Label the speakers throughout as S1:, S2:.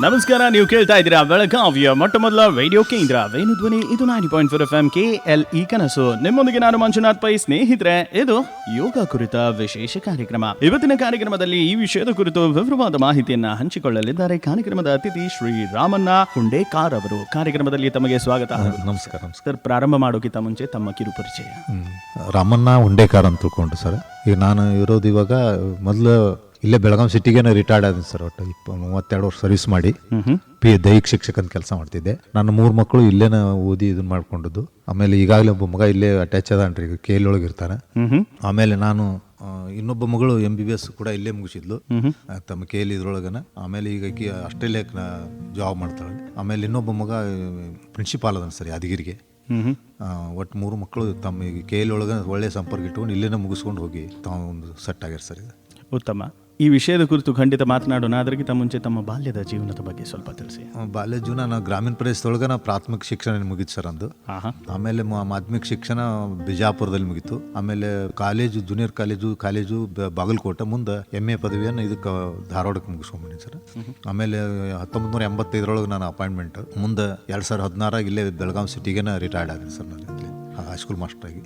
S1: ನಮಸ್ಕಾರ, ನೀವು ಕೇಳ್ತಾ ಇದ್ದೀರಾ ಬೆಳಗಾವಿಯ ಮೊಟ್ಟ ಮೊದಲ ರೇಡಿಯೋ ಕೇಂದ್ರ ವೇಣುಧ್ವನಿ. ಇದು 90.4 FM KLE ಕನಸು. ನಿಮ್ಮೊಂದಿಗೆ ನಾನು ಮಂಜುನಾಥ್ ಪೈ. ಸ್ನೇಹಿತರೆ, ಇದು ಯೋಗ ಕುರಿತ ವಿಶೇಷ ಕಾರ್ಯಕ್ರಮ. ಇವತ್ತಿನ ಕಾರ್ಯಕ್ರಮದಲ್ಲಿ ಈ ವಿಷಯದ ಕುರಿತು ವಿವರವಾದ ಮಾಹಿತಿಯನ್ನ ಹಂಚಿಕೊಳ್ಳಲಿದ್ದಾರೆ ಕಾರ್ಯಕ್ರಮದ ಅತಿಥಿ ಶ್ರೀ ರಾಮಣ್ಣ ಹುಂಡೇಕಾರ್ ಅವರು. ಕಾರ್ಯಕ್ರಮದಲ್ಲಿ ತಮಗೆ ಸ್ವಾಗತ.
S2: ನಮಸ್ಕಾರ.
S1: ಸರ್, ಪ್ರಾರಂಭ ಮಾಡೋಕ್ಕಿಂತ ಮುಂಚೆ ತಮ್ಮ ಕಿರು ಪರಿಚಯ.
S2: ರಾಮಣ್ಣ ಹುಂಡೇಕಾರ್ ಅಂತ ತಿಳ್ಕೊಂಡ್ರು ಸರ್. ಈಗ ನಾನು ಇರೋದು ಇವಾಗ ಮೊದಲು ಇಲ್ಲೇ ಬೆಳಗಾವಿ ಸಿಟಿಗೇನೆ ರಿಟೈರ್ಡ್ ಆದ ಸರ್. ಒಟ್ಟು 32 ವರ್ಷ ಸರ್ವಿಸ್ ಮಾಡಿ ದೈಹಿಕ ಶಿಕ್ಷಕ ಅಂತ ಕೆಲಸ ಮಾಡ್ತಿದ್ದೆ. ನನ್ನ 3 ಮಕ್ಕಳು ಇಲ್ಲೇನ ಓದಿ ಇದನ್ನ ಮಾಡ್ಕೊಂಡದ್ದು. ಆಮೇಲೆ ಈಗಾಗಲೇ ಒಬ್ಬ ಮಗ ಇಲ್ಲೇ ಅಟ್ಯಾಚ್ ಅದಾನ್ರಿ, KL ಒಳಗೆ ಇರ್ತಾನೆ. ಆಮೇಲೆ ನಾನು ಇನ್ನೊಬ್ಬ ಮಗಳು MBBS ಕೂಡ ಇಲ್ಲೇ ಮುಗಿಸಿದ್ಲು ತಮ್ಮ KL ಇದ್ರೊಳಗನ. ಆಮೇಲೆ ಈಗ ಆಸ್ಟ್ರೇಲಿಯಾಕ್ಕೆ ಜಾಬ್ ಮಾಡ್ತಾಳೆ. ಆಮೇಲೆ ಇನ್ನೊಬ್ಬ ಮಗ ಪ್ರಿನ್ಸಿಪಾಲ್ ಅದಾನ ಸರ್ ಯಾದಗಿರಿಗೆ. ಒಟ್ಟು 3 ಮಕ್ಕಳು ತಮ್ಮ KL ಒಳಗೆ ಒಳ್ಳೆ ಸಂಪರ್ಕ ಇಟ್ಕೊಂಡು ಇಲ್ಲೇನ ಮುಗಿಸ್ಕೊಂಡು ಹೋಗಿ ತಾವು ಒಂದು ಸೆಟ್ ಆಗ್ಯಾರ ಸರ್. ಇದು
S1: ಉತ್ತಮ. ಈ ವಿಷಯದ ಕುರಿತು ಖಂಡಿತ ಮಾತನಾಡೋಣ. ಅದಕ್ಕಿಂತ ಮುಂಚೆ ತಮ್ಮ ಬಾಲ್ಯದ ಜೀವನದ ಬಗ್ಗೆ ಸ್ವಲ್ಪ ತಿಳಿಸಿ.
S2: ಬಾಲ್ಯ ಜೀವನ ನಾವು ಗ್ರಾಮೀಣ ಪ್ರದೇಶದೊಳಗೆ ನಾವು ಪ್ರಾಥಮಿಕ ಶಿಕ್ಷಣ ಮುಗಿತು ಸರ್ ಅಂದು. ಆಮೇಲೆ ಮಾಧ್ಯಮಿಕ ಶಿಕ್ಷಣ ಬಿಜಾಪುರದಲ್ಲಿ ಮುಗೀತು. ಆಮೇಲೆ ಕಾಲೇಜು, ಜೂನಿಯರ್ ಕಾಲೇಜು ಬಾಗಲಕೋಟೆ. ಮುಂದೆ MA ಪದವಿಯನ್ನು ಇದಕ್ಕೆ ಧಾರವಾಡಕ್ಕೆ ಮುಗಿಸ್ಕೊಂಡ್ಬಂದಿನಿ ಸರ್. ಆಮೇಲೆ 1985 ನಾನು ಅಪಾಯಿಂಟ್ಮೆಂಟ್. ಮುಂದೆ 2016 ಇಲ್ಲೇ ಬೆಳಗಾವಿ ಸಿಟಿಗೆ ರಿಟೈರ್ಡ್ ಆಗಿದೆ ಸರ್. ನಾನು ಹೈಸ್ಕೂಲ್ ಮಾಸ್ಟರ್ ಆಗಿ.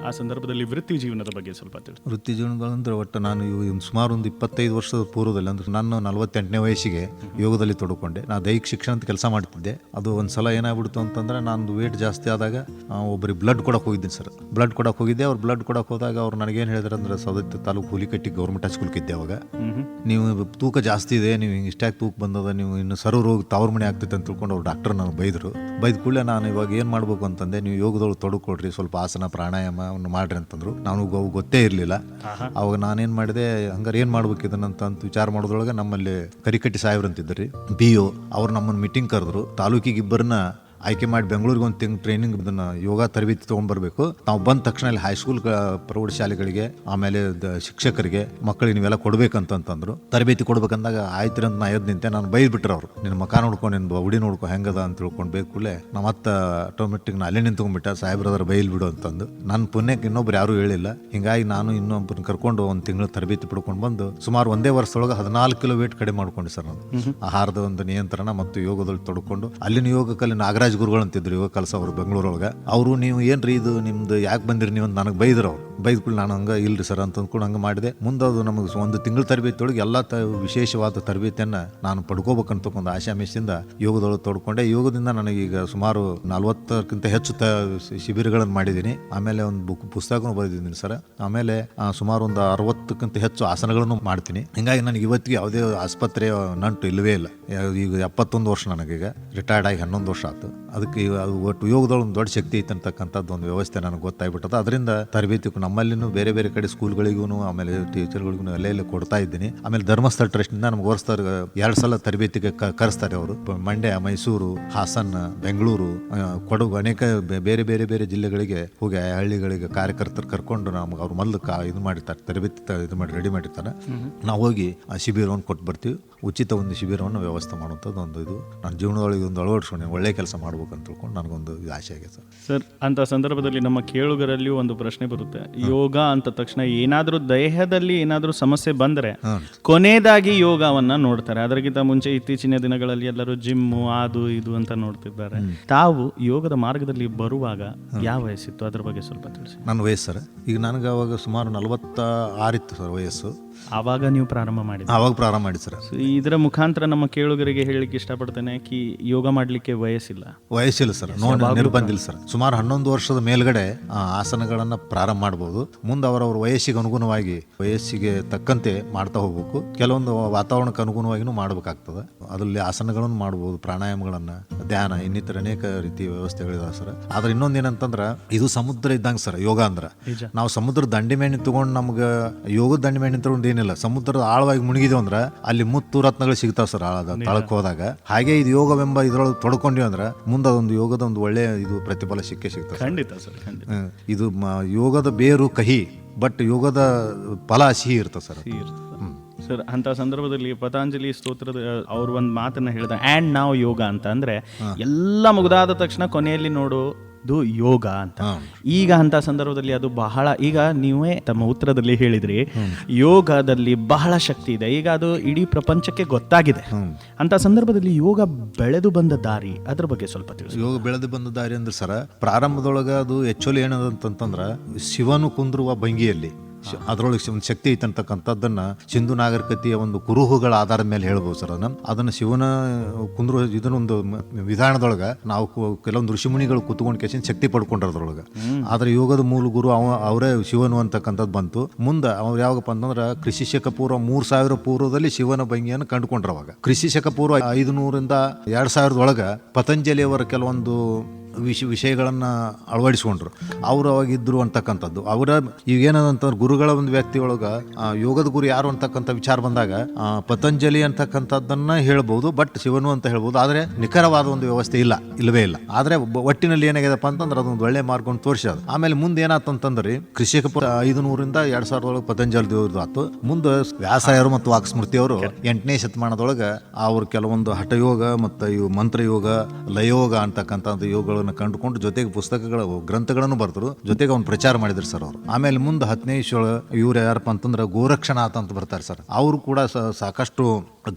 S1: ಆ ಸಂದರ್ಭದಲ್ಲಿ ವೃತ್ತಿ ಜೀವನದ ಬಗ್ಗೆ ಸ್ವಲ್ಪ ತಿಳಿಸಿ.
S2: ವೃತ್ತಿ ಜೀವನಗಳಂದ್ರೆ ಒಟ್ಟು ನಾನು ಸುಮಾರು ಒಂದು 25 ವರ್ಷದ ಪೂರ್ವದಲ್ಲಿ, ಅಂದ್ರೆ ನಾನು 48ನೇ ವಯಸ್ಸಿಗೆ ಯೋಗದಲ್ಲಿ ತೊಡ್ಕೊಂಡೆ. ನಾನು ದೈಹಿಕ ಶಿಕ್ಷಣ ಅಂತ ಕೆಲಸ ಮಾಡ್ತಿದ್ದೆ. ಅದು ಒಂದ್ಸಲ ಏನಾಗ್ಬಿಡ್ತು ಅಂತಂದ್ರೆ, ನಾನು ವೇಟ್ ಜಾಸ್ತಿ ಆದಾಗ ಒಬ್ಬರಿಗೆ ಬ್ಲಡ್ ಕೊಡಕ್ಕೆ ಹೋಗಿದ್ದೀನಿ ಸರ್. ಬ್ಲಡ್ ಕೊಡಕ್ಕೆ ಹೋಗಿದ್ದೆ. ಅವ್ರು ಬ್ಲಡ್ ಕೊಡಕ್ಕೆ ಹೋದಾಗ ಅವ್ರು ನನಗೇನು ಹೇಳಿದ್ರು ಅಂದ್ರೆ, ಸೌದತ್ತಿ ತಾಲೂಕು ಹುಲಿಕಟ್ಟಿ ಗೌರ್ಮೆಂಟ್ ಹೈಸ್ಕೂಲ್ಕಿದ್ದೆ ಅವಾಗ. ನೀವು ತೂಕ ಜಾಸ್ತಿ ಇದೆ, ನೀವು ಇಷ್ಟಾಗಿ ತೂಕ ಬಂದದ, ನೀವು ಇನ್ನು ಸರು ರೋಗ ತವ್ರ ಮನೆ ಆಗ್ತೈತೆ ಅಂತ ತಿಳ್ಕೊಂಡು ಅವ್ರು ಡಾಕ್ಟರ್ ನಾನು ಬೈದು ಕೂಡಲೇ ನಾನು ಇವಾಗ ಏನು ಮಾಡ್ಬೇಕು ಅಂತಂದೆ, ನೀವು ಯೋಗದೊಳಗೆ ತೊಡ್ಕೊಡ್ರಿ, ಸ್ವಲ್ಪ ಆಸನ ಪ್ರಾಣಾಯಾಮ ಮಾಡ್ರಿ ಅಂತಂದ್ರು. ನಾನು ಗೊತ್ತೇ ಇರಲಿಲ್ಲ. ಅವಾಗ ನಾನೇನು ಮಾಡಿದೆ, ಹಂಗಾರೆ ಏನು ಮಾಡ್ಬೇಕು ಇದನ್ನಂತ ವಿಚಾರ ಮಾಡೋದ್ರೊಳಗೆ ನಮ್ಮಲ್ಲಿ ಕರಿಕಟ್ಟಿ ಸಾಹೇಬ್ರು ಅಂತಿದ್ರಿ, BO. ಅವ್ರು ನಮ್ಮನ್ನು ಮೀಟಿಂಗ್ ಕರೆದ್ರು. ತಾಲೂಕಿಗೆ ಇಬ್ಬರನ್ನ ಆಯ್ಕೆ ಮಾಡಿ ಬೆಂಗಳೂರಿಗೆ ಒಂದು ತಿಂಗಳು ಟ್ರೈನಿಂಗ್ ಇದನ್ನ ಯೋಗ ತರಬೇತಿ ತೊಗೊಂಡ್ಬರ್ಬೇಕು. ನಾವು ಬಂದ ತಕ್ಷಣ ಇಲ್ಲಿ ಹೈಸ್ಕೂಲ್ ಪ್ರೌಢಶಾಲೆಗಳಿಗೆ, ಆಮೇಲೆ ಶಿಕ್ಷಕರಿಗೆ, ಮಕ್ಕಳಿಗೆ ನೀವೆಲ್ಲ ಕೊಡ್ಬೇಕಂತಂದ್ರು. ತರಬೇತಿ ಕೊಡ್ಬೇಕಂದಾಗ ಆಯ್ತು ಅಂತ ನಾ ಎದ್ದು ನಿಂತೆ. ನಾನು ಬೈದು ಬಿಟ್ರು ಅವರು, ನಿನ್ನ ಮಕ ನೋಡ್ಕೊಂಡು, ನಿನ್ನ ಉಡಿ ನೋಡ್ಕೊ ಹೆಂಗದ ಅಂತ ತಿಳ್ಕೊಂಡು ಬೇಕೂಲೆ ನಾ ಮತ್ತೆ ಆಟೋಮೆಟಿಕ್ ಅಲ್ಲೇ ನಿಂತ್ಕೊಂಡ್ಬಿಟ್ಟ. ಸಾಹೇಬ್ರದ್ರ ಬೈಲ್ ಬಿಡು ಅಂತಂದು. ನನ್ನ ಪುಣ್ಯಕ್ಕೆ ಇನ್ನೊಬ್ರು ಯಾರೂ ಹೇಳಿಲ್ಲ. ಹಿಂಗಾಗಿ ನಾನು ಇನ್ನೊಬ್ಬರನ್ನ ಕರ್ಕೊಂಡು ಒಂದು ತಿಂಗಳು ತರಬೇತಿ ಪಡ್ಕೊಂಡು ಬಂದು ಸುಮಾರು ಒಂದೇ ವರ್ಷದೊಳಗೆ 14 ಕಿಲೋ ವೇಟ್ ಕಡಿಮೆ ಮಾಡ್ಕೊಂಡೆ ಸರ್. ನಾನು ಆಹಾರದ ಒಂದು ನಿಯಂತ್ರಣ ಮತ್ತು ಯೋಗದಲ್ಲಿ ತೊಡ್ಕೊಂಡು, ಅಲ್ಲಿನ ಯೋಗಕ್ಕಲ್ಲಿ ನಾಗರಾಜ್ ಗುರುಗಳು ಅಂತಿದ್ರು ಯೋಗ ಕಲ್ಸೋರು ಬೆಂಗಳೂರೊಳಗೆ. ಅವರು, ನೀವು ಏನ್ರಿ ಇದು ನಿಮ್ದು ಯಾಕೆ ಬಂದಿರಿ ನೀವು ಅಂತ ನನಗೆ ಬೈದ್ರು. ಅವ್ರು ಬೈದ್ಕೊಂಡು ನಾನು ಹಂಗೆ ಇಲ್ರಿ ಸರ್ ಅಂತ ಅಂದ್ಕೊಂಡು ಹಂಗೆ ಮಾಡಿದೆ. ಮುಂದೆ ಅದು ನಮಗೆ ಒಂದು ತಿಂಗಳ ತರಬೇತಿಯೊಳಗೆ ಎಲ್ಲ ವಿಶೇಷವಾದ ತರಬೇತಿಯನ್ನು ನಾನು ಪಡ್ಕೋಬೇಕಂತ ಒಂದು ಆಶಾಮಿಷದಿಂದ ಯೋಗದೊಳಗೆ ತೊಡ್ಕೊಂಡೆ. ಯೋಗದಿಂದ ನನಗೀಗ ಸುಮಾರು 40ಕ್ಕಿಂತ ಹೆಚ್ಚು ಶಿಬಿರಗಳನ್ನು ಮಾಡಿದ್ದೀನಿ. ಆಮೇಲೆ ಒಂದು ಪುಸ್ತಕನೂ ಬರೆದಿದ್ದೀನಿ ಸರ್. ಆಮೇಲೆ ಸುಮಾರು ಒಂದು 60ಕ್ಕಿಂತ ಹೆಚ್ಚು ಆಸನಗಳನ್ನು ಮಾಡ್ತೀನಿ. ಹಿಂಗಾಗಿ ನನಗೆ ಇವತ್ತಿಗೆ ಯಾವುದೇ ಆಸ್ಪತ್ರೆಯ ನಂಟು ಇಲ್ಲವೇ ಇಲ್ಲ. ಈಗ 71 ವರ್ಷ, ನನಗೀಗ ರಿಟೈರ್ಡ್ ಆಗಿ 11 ವರ್ಷ ಆಯ್ತು. ಅದಕ್ಕೆ ಅದು ಒಟ್ಟು ಯೋಗದೊಳಗೆ ಒಂದು ದೊಡ್ಡ ಶಕ್ತಿ ಐತೆ ಅಂತಕ್ಕಂಥದ್ದು ಒಂದು ವ್ಯವಸ್ಥೆ ನನಗೆ ಗೊತ್ತಾಗ್ಬಿಟ್ಟದ. ಅದರಿಂದ ತರಬೇತಿ ನಮ್ಮಲ್ಲಿನೂ ಬೇರೆ ಬೇರೆ ಕಡೆ ಸ್ಕೂಲ್ಗಳಿಗೂ ಆಮೇಲೆ ಟೀಚರ್ಗಳಿಗೂ ಎಲ್ಲೆಲ್ಲ ಕೊಡ್ತಾ ಇದ್ದೀನಿ. ಆಮೇಲೆ ಧರ್ಮಸ್ಥಳ ಟ್ರಸ್ಟ್ನಿಂದ ನಮ್ಗೆ ವರ್ಷ 2 ಸಲ ತರಬೇತಿಗೆ ಕರೆಸ್ತಾರೆ ಅವರು. ಮಂಡ್ಯ, ಮೈಸೂರು, ಹಾಸನ, ಬೆಂಗಳೂರು, ಕೊಡಗು, ಅನೇಕ ಬೇರೆ ಬೇರೆ ಬೇರೆ ಜಿಲ್ಲೆಗಳಿಗೆ ಹೋಗಿ ಹಳ್ಳಿಗಳಿಗೆ ಕಾರ್ಯಕರ್ತರು ಕರ್ಕೊಂಡು ನಮ್ಗೆ ಅವ್ರು ಮೊದಲು ಇದು ಮಾಡಿರ್ತಾರೆ, ತರಬೇತಿ ಇದು ಮಾಡಿ ರೆಡಿ ಮಾಡಿರ್ತಾರೆ. ನಾವು ಹೋಗಿ ಆ ಶಿಬಿರವನ್ನು ಕೊಟ್ಟು ಬರ್ತೀವಿ. ಉಚಿತ ಒಂದು ಶಿಬಿರವನ್ನು ವ್ಯವಸ್ಥೆ ಮಾಡುವಂಥದ್ದು ಒಂದು ಇದು ನನ್ನ ಜೀವನದೊಳಗೆ ಒಂದು ಅಳವಡಿಸ್ಕೊಂಡು ಒಳ್ಳೆ ಕೆಲಸ ಮಾಡ್ಬೇಕು ಅಂತ ತಿಳ್ಕೊಂಡು ನನಗೊಂದು ಆಸೆ ಆಗಿದೆ
S1: ಸರ್. ಅಂತ ಸಂದರ್ಭದಲ್ಲಿ ನಮ್ಮ ಕೇಳುಗರಲ್ಲಿಯೂ ಒಂದು ಪ್ರಶ್ನೆ ಬರುತ್ತೆ. ಯೋಗ ಅಂತ ತಕ್ಷಣ ಏನಾದರೂ ದೇಹದಲ್ಲಿ ಏನಾದರೂ ಸಮಸ್ಯೆ ಬಂದರೆ ಕೊನೆಯದಾಗಿ ಯೋಗವನ್ನ ನೋಡ್ತಾರೆ. ಅದಕ್ಕಿಂತ ಮುಂಚೆ ಇತ್ತೀಚಿನ ದಿನಗಳಲ್ಲಿ ಎಲ್ಲರೂ ಜಿಮ್ಮು ಅದು ಇದು ಅಂತ ನೋಡ್ತಿದ್ದಾರೆ. ತಾವು ಯೋಗದ ಮಾರ್ಗದಲ್ಲಿ ಬರುವಾಗ ಯಾವ ವಯಸ್ಸಿತ್ತು, ಅದ್ರ ಬಗ್ಗೆ ಸ್ವಲ್ಪ ತಿಳಿಸಿ.
S2: ನನ್ನ ವಯಸ್ಸು ಸರ್, ಈಗ ನನಗೆ ಅವಾಗ ಸುಮಾರು 46 ಇತ್ತು ಸರ್ ವಯಸ್ಸು.
S1: ಆವಾಗ ನೀವು ಪ್ರಾರಂಭ ಮಾಡಿದ್ರಿ?
S2: ಆವಾಗ ಪ್ರಾರಂಭ ಮಾಡಿ ಸರ್.
S1: ಇದರ ಮುಖಾಂತರ ನಮ್ಮ ಕೇಳುಗರಿಗೆ ಹೇಳಲಿಕ್ಕೆ ಇಷ್ಟಪಡ್ತೇನೆ ಕಿ ಯೋಗ ಮಾಡ್ಲಿಕ್ಕೆ ವಯಸ್ಸಿಲ್ಲ ಸರ್,
S2: ನಿರ್ಬಂಧಿಲ್ಲ ಸರ್. ಸುಮಾರು 11 ವರ್ಷದ ಮೇಲ್ಗಡೆ ಆಸನಗಳನ್ನ ಪ್ರಾರಂಭ ಮಾಡಬಹುದು. ಮುಂದೆ ಅವರವ್ರ ವಯಸ್ಸಿಗೆ ಅನುಗುಣವಾಗಿ, ವಯಸ್ಸಿಗೆ ತಕ್ಕಂತೆ ಮಾಡ್ತಾ ಹೋಗ್ಬೇಕು. ಕೆಲವೊಂದು ವಾತಾವರಣಕ್ಕೆ ಅನುಗುಣವಾಗಿನೂ ಮಾಡ್ಬೇಕಾಗ್ತದೆ. ಅದರಲ್ಲಿ ಆಸನಗಳನ್ನು ಮಾಡಬಹುದು, ಪ್ರಾಣಾಯಾಮಗಳನ್ನ, ಧ್ಯಾನ, ಇನ್ನಿತರ ಅನೇಕ ರೀತಿಯ ವ್ಯವಸ್ಥೆಗಳಿದಾವೆ ಸರ್. ಆದ್ರೆ ಇನ್ನೊಂದೇನಂತಂದ್ರ, ಇದು ಸಮುದ್ರ ಇದ್ದಂಗೆ ಸರ್ ಯೋಗ ಅಂದ್ರೆ. ನಾವು ಸಮುದ್ರ ದಂಡಿ ಮೇಣಿ ತಗೊಂಡು ನಮ್ಗೆ ಯೋಗದ ದಂಡಿ ಮೇಣಿ ತಗೊಂಡು ಏನಿಲ್ಲ. ಸಮುದ್ರದ ಆಳವಾಗಿ ಮುಳುಗಿದೇವು ಅಂದ್ರೆ ಅಲ್ಲಿ ಮುತ್ತು ರತ್ನಗಳು ಸಿಗ್ತಾವ ಸರ್ ಆಳದ ತಳಕ್ ಹೋದಾಗ. ಹಾಗೆ ಇದು ಯೋಗವೆಂಬ ಇದ್ರೊಳಗೆ ತೊಡ್ಕೊಂಡಿವಿ ಅಂದ್ರೆ ಮುಂದೆ ಅದೊಂದು ಯೋಗದ ಒಂದು ಒಳ್ಳೆ ಇದು ಪ್ರತಿಫಲ ಸಿಗ್ತದೆ.
S1: ಖಂಡಿತ ಸರ್, ಖಂಡಿತ.
S2: ಇದು ಯೋಗದ ಬೇರು ಕಹಿ, ಬಟ್ ಯೋಗದ ಫಲ ಸಿಹಿ ಇರ್ತದೆ ಸರ್.
S1: ಸರ್, ಅಂತ ಸಂದರ್ಭದಲ್ಲಿ ಪತಂಜಲಿ ಸ್ತೋತ್ರದ ಅವ್ರು ಒಂದು ಮಾತನ್ನ ಹೇಳಿದ, ಆ್ಯಂಡ್ ನಾವು ಯೋಗ ಅಂತ ಅಂದ್ರೆ ಎಲ್ಲ ಮುಗಿದಾದ ತಕ್ಷಣ ಕೊನೆಯಲ್ಲಿ ನೋಡು ಇದು ಯೋಗ ಅಂತ. ಈಗ ಅಂತ ಸಂದರ್ಭದಲ್ಲಿ ಅದು ಬಹಳ, ಈಗ ನೀವೇ ತಮ್ಮ ಉತ್ತರದಲ್ಲಿ ಹೇಳಿದ್ರಿ ಯೋಗದಲ್ಲಿ ಬಹಳ ಶಕ್ತಿ ಇದೆ, ಈಗ ಅದು ಇಡೀ ಪ್ರಪಂಚಕ್ಕೆ ಗೊತ್ತಾಗಿದೆ. ಅಂತ ಸಂದರ್ಭದಲ್ಲಿ ಯೋಗ ಬೆಳೆದು ಬಂದ ದಾರಿ ಅದ್ರ ಬಗ್ಗೆ ಸ್ವಲ್ಪ ತಿಳಿಸಿ.
S2: ಯೋಗ ಬೆಳೆದು ಬಂದ ದಾರಿ ಅಂದ್ರೆ ಸರ, ಪ್ರಾರಂಭದೊಳಗೆ ಅದು ಆಕ್ಚುಲಿ ಏನದಂತಂದ್ರೆ ಶಿವನು ಕುಂದ್ರುವ ಭಂಗಿಯಲ್ಲಿ ಅದರೊಳಗೆ ಒಂದು ಶಕ್ತಿ ಐತೆ ಅಂತಕ್ಕಂಥದ್ದನ್ನ ಸಿಂಧು ನಾಗರಿಕತೆಯ ಒಂದು ಕುರುಹುಗಳ ಆಧಾರದ ಮೇಲೆ ಹೇಳ್ಬೋದು ಸರ್. ಅದನ್ನ ಶಿವನ ಕುಂದ್ರು ಇದನ್ನೊಂದು ವಿಧಾನದೊಳಗೆ ನಾವು ಕೆಲವೊಂದು ಋಷಿಮುನಿಗಳು ಕುತ್ಕೊಂಡು ಕೇಸಿನ ಶಕ್ತಿ ಪಡ್ಕೊಂಡ್ರದ್ರೊಳಗೆ. ಆದ್ರೆ ಯೋಗದ ಮೂಲ ಗುರು ಅವರೇ ಶಿವನು ಅಂತಕ್ಕಂಥದ್ದು ಬಂತು. ಮುಂದೆ ಅವ್ರು ಯಾವಾಗಪ್ಪ ಅಂತಂದ್ರೆ ಕೃಷಿ ಶಕ ಪೂರ್ವ 3000 ಪೂರ್ವದಲ್ಲಿ ಶಿವನ ಭಂಗಿಯನ್ನು ಕಂಡುಕೊಂಡ್ರು. ಅವಾಗ ಕೃಷಿ ಶಕ ಪೂರ್ವ 500ರಿಂದ 2000 ಪತಂಜಲಿಯವರ ಕೆಲವೊಂದು ವಿಷಯಗಳನ್ನು ಅಳವಡಿಸ್ಕೊಂಡ್ರು. ಅವರು ಅವಾಗಿದ್ರು ಅಂತಕ್ಕಂಥದ್ದು. ಅವರ ಈಗೇನಂತಂದ್ರೆ ಗುರುಗಳ ಒಂದು ವ್ಯಕ್ತಿ ಒಳಗೆ ಯೋಗದ ಗುರು ಯಾರು ಅಂತಕ್ಕಂಥ ವಿಚಾರ ಬಂದಾಗ ಪತಂಜಲಿ ಅಂತಕ್ಕಂಥದ್ದನ್ನ ಹೇಳ್ಬೋದು, ಬಟ್ ಶಿವನು ಅಂತ ಹೇಳ್ಬೋದು. ಆದರೆ ನಿಖರವಾದ ಒಂದು ವ್ಯವಸ್ಥೆ ಇಲ್ಲವೇ ಇಲ್ಲ. ಆದರೆ ಒಟ್ಟಿನಲ್ಲಿ ಏನಾಗ್ಯದಪ್ಪ ಅಂತಂದ್ರೆ ಅದೊಂದು ಒಳ್ಳೆ ಮಾರ್ಗ ತೋರಿಸೋದು. ಆಮೇಲೆ ಮುಂದೆ ಏನಾತಂತಂದ್ರೆ ಕೃಷಿಕ 500ರಿಂದ 2000 ಪತಂಜಲಿ ದೇವ್ರದ್ದು ಆತು. ಮುಂದೆ ವ್ಯಾಸಾಯರು ಮತ್ತು ವಾಕ್ಸ್ಮೃತಿಯವರು 8ನೇ ಶತಮಾನದೊಳಗೆ ಅವರು ಕೆಲವೊಂದು ಹಠಯೋಗ ಮತ್ತು ಇವು ಮಂತ್ರಯೋಗ, ಲಯೋಗ ಅಂತಕ್ಕಂಥದ್ದು ಯೋಗಗಳನ್ನು ಕಂಡುಕೊಂಡು ಜೊತೆಗೆ ಪುಸ್ತಕಗಳ ಗ್ರಂಥಗಳನ್ನು ಬರೆದ್ರು, ಜೊತೆಗೆ ಅವ್ನು ಪ್ರಚಾರ ಮಾಡಿದ್ರು ಸರ್ ಅವರು. ಆಮೇಲೆ ಮುಂದೆ 10ನೇ ಇವ್ರು ಯಾರಪ್ಪ ಅಂತಂದ್ರೆ ಗೋರಕ್ಷನಾಥ ಅಂತ ಬರ್ತಾರೆ ಸರ್. ಅವರು ಕೂಡ ಸಾಕಷ್ಟು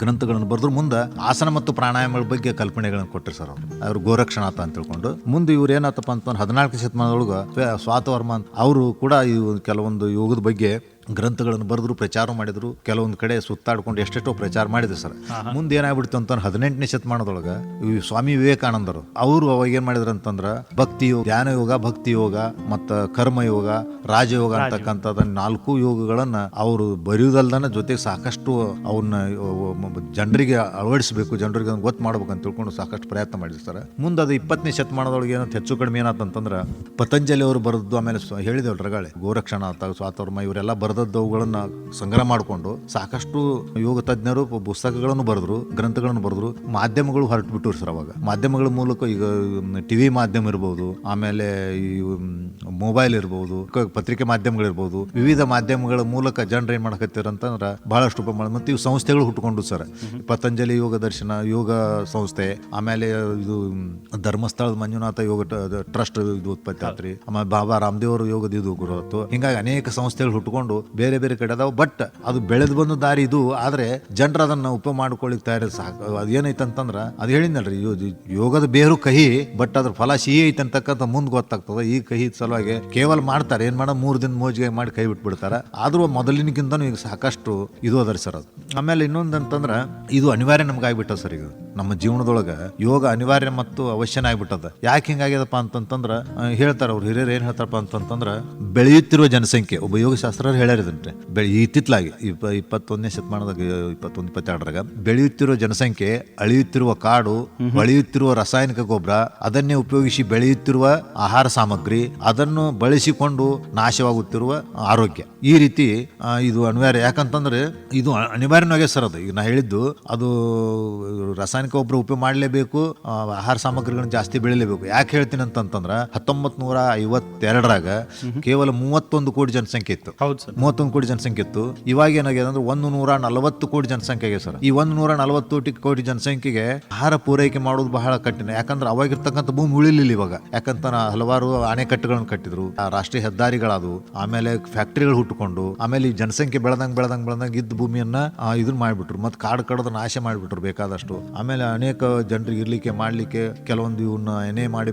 S2: ಗ್ರಂಥಗಳನ್ನು ಬರೆದ್ರು. ಮುಂದೆ ಆಸನ ಮತ್ತು ಪ್ರಾಣಾಯಾಮಗಳ ಬಗ್ಗೆ ಕಲ್ಪನೆಗಳನ್ನು ಕೊಟ್ಟರು ಸರ್ ಅವರು ಗೋರಕ್ಷನಾಥ ಅಂತ ತಿಳ್ಕೊಂಡು. ಮುಂದೆ ಇವ್ರು ಏನಾತಪ್ಪ ಅಂತಂದ್ರೆ 14ನೇ ಶತಮಾನದೊಳಗೆ ಸ್ವಾತವರ್ಮ ಅಂತ ಅವರು ಕೂಡ ಇವು ಕೆಲವೊಂದು ಯೋಗದ ಬಗ್ಗೆ ಗ್ರಂಥಗಳನ್ನು ಬರೆದ್ರು, ಪ್ರಚಾರ ಮಾಡಿದ್ರು. ಕೆಲವೊಂದು ಕಡೆ ಸುತ್ತಾಡ್ಕೊಂಡು ಎಷ್ಟೆಷ್ಟೋ ಪ್ರಚಾರ ಮಾಡಿದ್ರು ಸರ್. ಮುಂದೆ ಏನಾಗ್ಬಿಡ್ತು ಅಂತಂದ್ರೆ 18ನೇ ಶತಮಾನದೊಳಗೆ ಈ ಸ್ವಾಮಿ ವಿವೇಕಾನಂದರು ಅವರು ಅವಾಗ ಏನ್ ಮಾಡಿದ್ರು ಅಂತಂದ್ರೆ ಭಕ್ತಿ ಯೋಗ, ಧ್ಯಾನ ಯೋಗ, ಭಕ್ತಿ ಯೋಗ ಮತ್ತು ಕರ್ಮಯೋಗ, ರಾಜಯೋಗ ಅಂತಕ್ಕಂಥದ್ದು 4 ಯೋಗಗಳನ್ನ ಅವರು ಬರೆಯುವುದಲ್ದನ ಜೊತೆಗೆ ಸಾಕಷ್ಟು ಅವನ್ನ ಜನರಿಗೆ ಅಳವಡಿಸಬೇಕು, ಜನರಿಗೆ ಗೊತ್ತು ಮಾಡ್ಬೇಕು ಅಂತ ತಿಳ್ಕೊಂಡು ಸಾಕಷ್ಟು ಪ್ರಯತ್ನ ಮಾಡಿದ್ರು ಸರ್. ಮುಂದೆ ಅದು 20ನೇ ಶತಮಾನದೊಳಗೆ ಏನಂತ ಹೆಚ್ಚು ಕಡಿಮೆ ಏನಾತಂತಂದ್ರೆ ಪತಂಜಲಿ ಅವರು ಬರೆದ್ದು, ಆಮೇಲೆ ಹೇಳಿದೆವಲ್ಲ ರಗಾಳೆ ಗೋರಕ್ಷನಾಥ, ಸ್ವಾತವರ್ಮ ಇವರೆಲ್ಲ ಬರೆದವುಗಳನ್ನ ಸಂಗ್ರಹ ಮಾಡಿಕೊಂಡು ಸಾಕಷ್ಟು ಯೋಗ ತಜ್ಞರು ಪುಸ್ತಕಗಳನ್ನು ಬರೆದ್ರು, ಗ್ರಂಥಗಳನ್ನು ಬರೆದ್ರು. ಮಾಧ್ಯಮಗಳು ಹೊರಟು ಬಿಟ್ಟರು ಸರ್. ಅವಾಗ ಮಾಧ್ಯಮಗಳ ಮೂಲಕ ಈಗ ಟಿವಿ ಮಾಧ್ಯಮ ಇರ್ಬೋದು, ಆಮೇಲೆ ಈ ಮೊಬೈಲ್ ಇರ್ಬೋದು, ಪತ್ರಿಕೆ ಮಾಧ್ಯಮಗಳಿರ್ಬೋದು, ವಿವಿಧ ಮಾಧ್ಯಮಗಳ ಮೂಲಕ ಜನರು ಏನ್ ಮಾಡಕತ್ತೀರ ಅಂತಂದ್ರೆ ಬಹಳಷ್ಟು ಮತ್ತು ಇವು ಸಂಸ್ಥೆಗಳು ಹುಟ್ಟುಕೊಂಡು ಸರ್. ಪತಂಜಲಿ ಯೋಗ ದರ್ಶನ ಯೋಗ ಸಂಸ್ಥೆ, ಆಮೇಲೆ ಇದು ಧರ್ಮಸ್ಥಳದ ಮಂಜುನಾಥ ಯೋಗ ಟ್ರಸ್ಟ್ ಇದು ಉತ್ಪತ್ತಿ ಆತ್ರಿ. ಆಮೇಲೆ ಬಾಬಾ ರಾಮದೇವ್ರ ಯೋಗದ ಇದು ಗುರುತು. ಹಿಂಗಾಗಿ ಅನೇಕ ಸಂಸ್ಥೆಗಳು ಹುಟ್ಟುಕೊಂಡು ಬೇರೆ ಬೇರೆ ಕಡೆ ಅದಾವ. ಬಟ್ ಅದು ಬೆಳೆದು ಬಂದ ದಾರಿ ಇದು. ಆದ್ರೆ ಜನರು ಅದನ್ನ ಉಪಯೋಗ ಮಾಡ್ಕೊಳ್ಳಿಕ್ ತಯಾರಿ ಸಾಕು. ಅದು ಏನೈತೆ ಅಂತಂದ್ರೆ ಅದು ಹೇಳಿದ್ನಲ್ರಿ, ಯೋಗದ ಬೇರು ಕಹಿ, ಬಟ್ ಅದ್ರ ಫಲ ಸಿಹಿ ಐತೆ ಅಂತಕ್ಕಂಥ ಮುಂದೆ ಗೊತ್ತಾಗ್ತದೆ. ಈ ಕಹಿ ಸಲುವಾಗಿ ಕೇವಲ ಮಾಡ್ತಾರೆ, ಏನ್ ಮಾಡ 3 ದಿನ ಮೋಜಿಗೆ ಮಾಡಿ ಕೈ ಬಿಟ್ಬಿಡ್ತಾರೆ. ಆದ್ರೂ ಮೊದಲಿನಕ್ಕಿಂತ ಈಗ ಸಾಕಷ್ಟು ಇದು ಅದರಿ ಸರ್ ಅದು. ಆಮೇಲೆ ಇನ್ನೊಂದು ಅಂತಂದ್ರೆ ಇದು ಅನಿವಾರ್ಯ ನಮ್ಗೆ ಆಗ್ಬಿಟ್ಟ ಸರ್. ಈಗ ನಮ್ಮ ಜೀವನದೊಳಗೆ ಯೋಗ ಅನಿವಾರ್ಯ ಮತ್ತು ಅವಶ್ಯನ ಆಗ್ಬಿಟ್ಟದ. ಯಾಕೆ ಹಿಂಗಾಗ್ಯದಪ್ಪ ಅಂತಂತಂದ್ರೆ ಹೇಳ್ತಾರೆ ಅವ್ರು ಹಿರಿಯರು ಏನ್ ಹೇಳ್ತಾರಪ್ಪ ಅಂತಂತಂದ್ರೆ ಬೆಳೆಯುತ್ತಿರುವ ಜನಸಂಖ್ಯೆ, ಒಬ್ಬ ಯೋಗಶಾಸ್ತ್ರ ಹೇಳಿದಂತೆ ಇತ್ತಿತ್ತಲಾಗಿ 21ನೇ ಶತಮಾನದಾಗ 21-22 ಬೆಳೆಯುತ್ತಿರುವ ಜನಸಂಖ್ಯೆ, ಅಳಿಯುತ್ತಿರುವ ಕಾಡು, ಬೆಳೆಯುತ್ತಿರುವ ರಾಸಾಯನಿಕ ಗೊಬ್ಬರ, ಅದನ್ನೇ ಉಪಯೋಗಿಸಿ ಬೆಳೆಯುತ್ತಿರುವ ಆಹಾರ ಸಾಮಗ್ರಿ, ಅದನ್ನು ಬಳಸಿಕೊಂಡು ನಾಶವಾಗುತ್ತಿರುವ ಆರೋಗ್ಯ, ಈ ರೀತಿ ಇದು ಅನಿವಾರ್ಯ. ಯಾಕಂತಂದ್ರೆ ಇದು ಅನಿವಾರ್ಯವಾಗೇ ಸರ್. ಅದು ಈಗ ನಾ ಹೇಳಿದ್ದು ಅದು ರಾಸಾಯನಿಕ ಗೊಬ್ಬರ ಉಪಯೋಗ ಮಾಡಲೇಬೇಕು, ಆಹಾರ ಸಾಮಗ್ರಿಗಳನ್ನ ಜಾಸ್ತಿ ಬೆಳಿಲೇಬೇಕು. ಯಾಕೆ ಹೇಳ್ತೀನಿ ಅಂತಂದ್ರೆ 1952 ಕೇವಲ 31 ಕೋಟಿ ಜನಸಂಖ್ಯೆ ಇತ್ತು. 31 ಕೋಟಿ ಜನಸಂಖ್ಯೆ ಇತ್ತು. ಇವಾಗ ಏನಾಗಿದೆ ಅಂದ್ರೆ 140 ಕೋಟಿ ಜನಸಂಖ್ಯೆ ಆಗಿದೆ ಸರ್. ಈ 140 ಕೋಟಿ ಜನಸಂಖ್ಯೆಗೆ ಆಹಾರ ಪೂರೈಕೆ ಮಾಡೋದು ಬಹಳ ಕಠಿಣ. ಯಾಕಂದ್ರೆ ಅವಾಗಿರ್ತಕ್ಕಂಥ ಭೂಮಿ ಉಳಿಲಿಲ್ಲ ಇವಾಗ. ಯಾಕಂತ ಹಲವಾರು ಅಣೆಕಟ್ಟುಗಳನ್ನು ಕಟ್ಟಿದ್ರು, ರಾಷ್ಟ್ರೀಯ ಹೆದ್ದಾರಿಗಳಾದವು, ಆಮೇಲೆ ಫ್ಯಾಕ್ಟರಿಗಳು ಹುಟ್ಟುಕೊಂಡು, ಆಮೇಲೆ ಈ ಜನಸಂಖ್ಯೆ ಬೆಳೆದಂಗೆ ಇದ್ದ ಭೂಮಿಯನ್ನ ಇದನ್ನ ಮಾಡಿಬಿಟ್ರು. ಮತ್ತೆ ಕಾಡು ಕಡದ ನಾಶ ಮಾಡಿಬಿಟ್ರು ಬೇಕಾದಷ್ಟು. ಆಮೇಲೆ ಅನೇಕ ಜನರಿಗೆ ಇರ್ಲಿಕ್ಕೆ ಮಾಡ್ಲಿಕ್ಕೆ ಕೆಲವೊಂದು ಇವನ್ನ ಎನೆ ಮಾಡಿ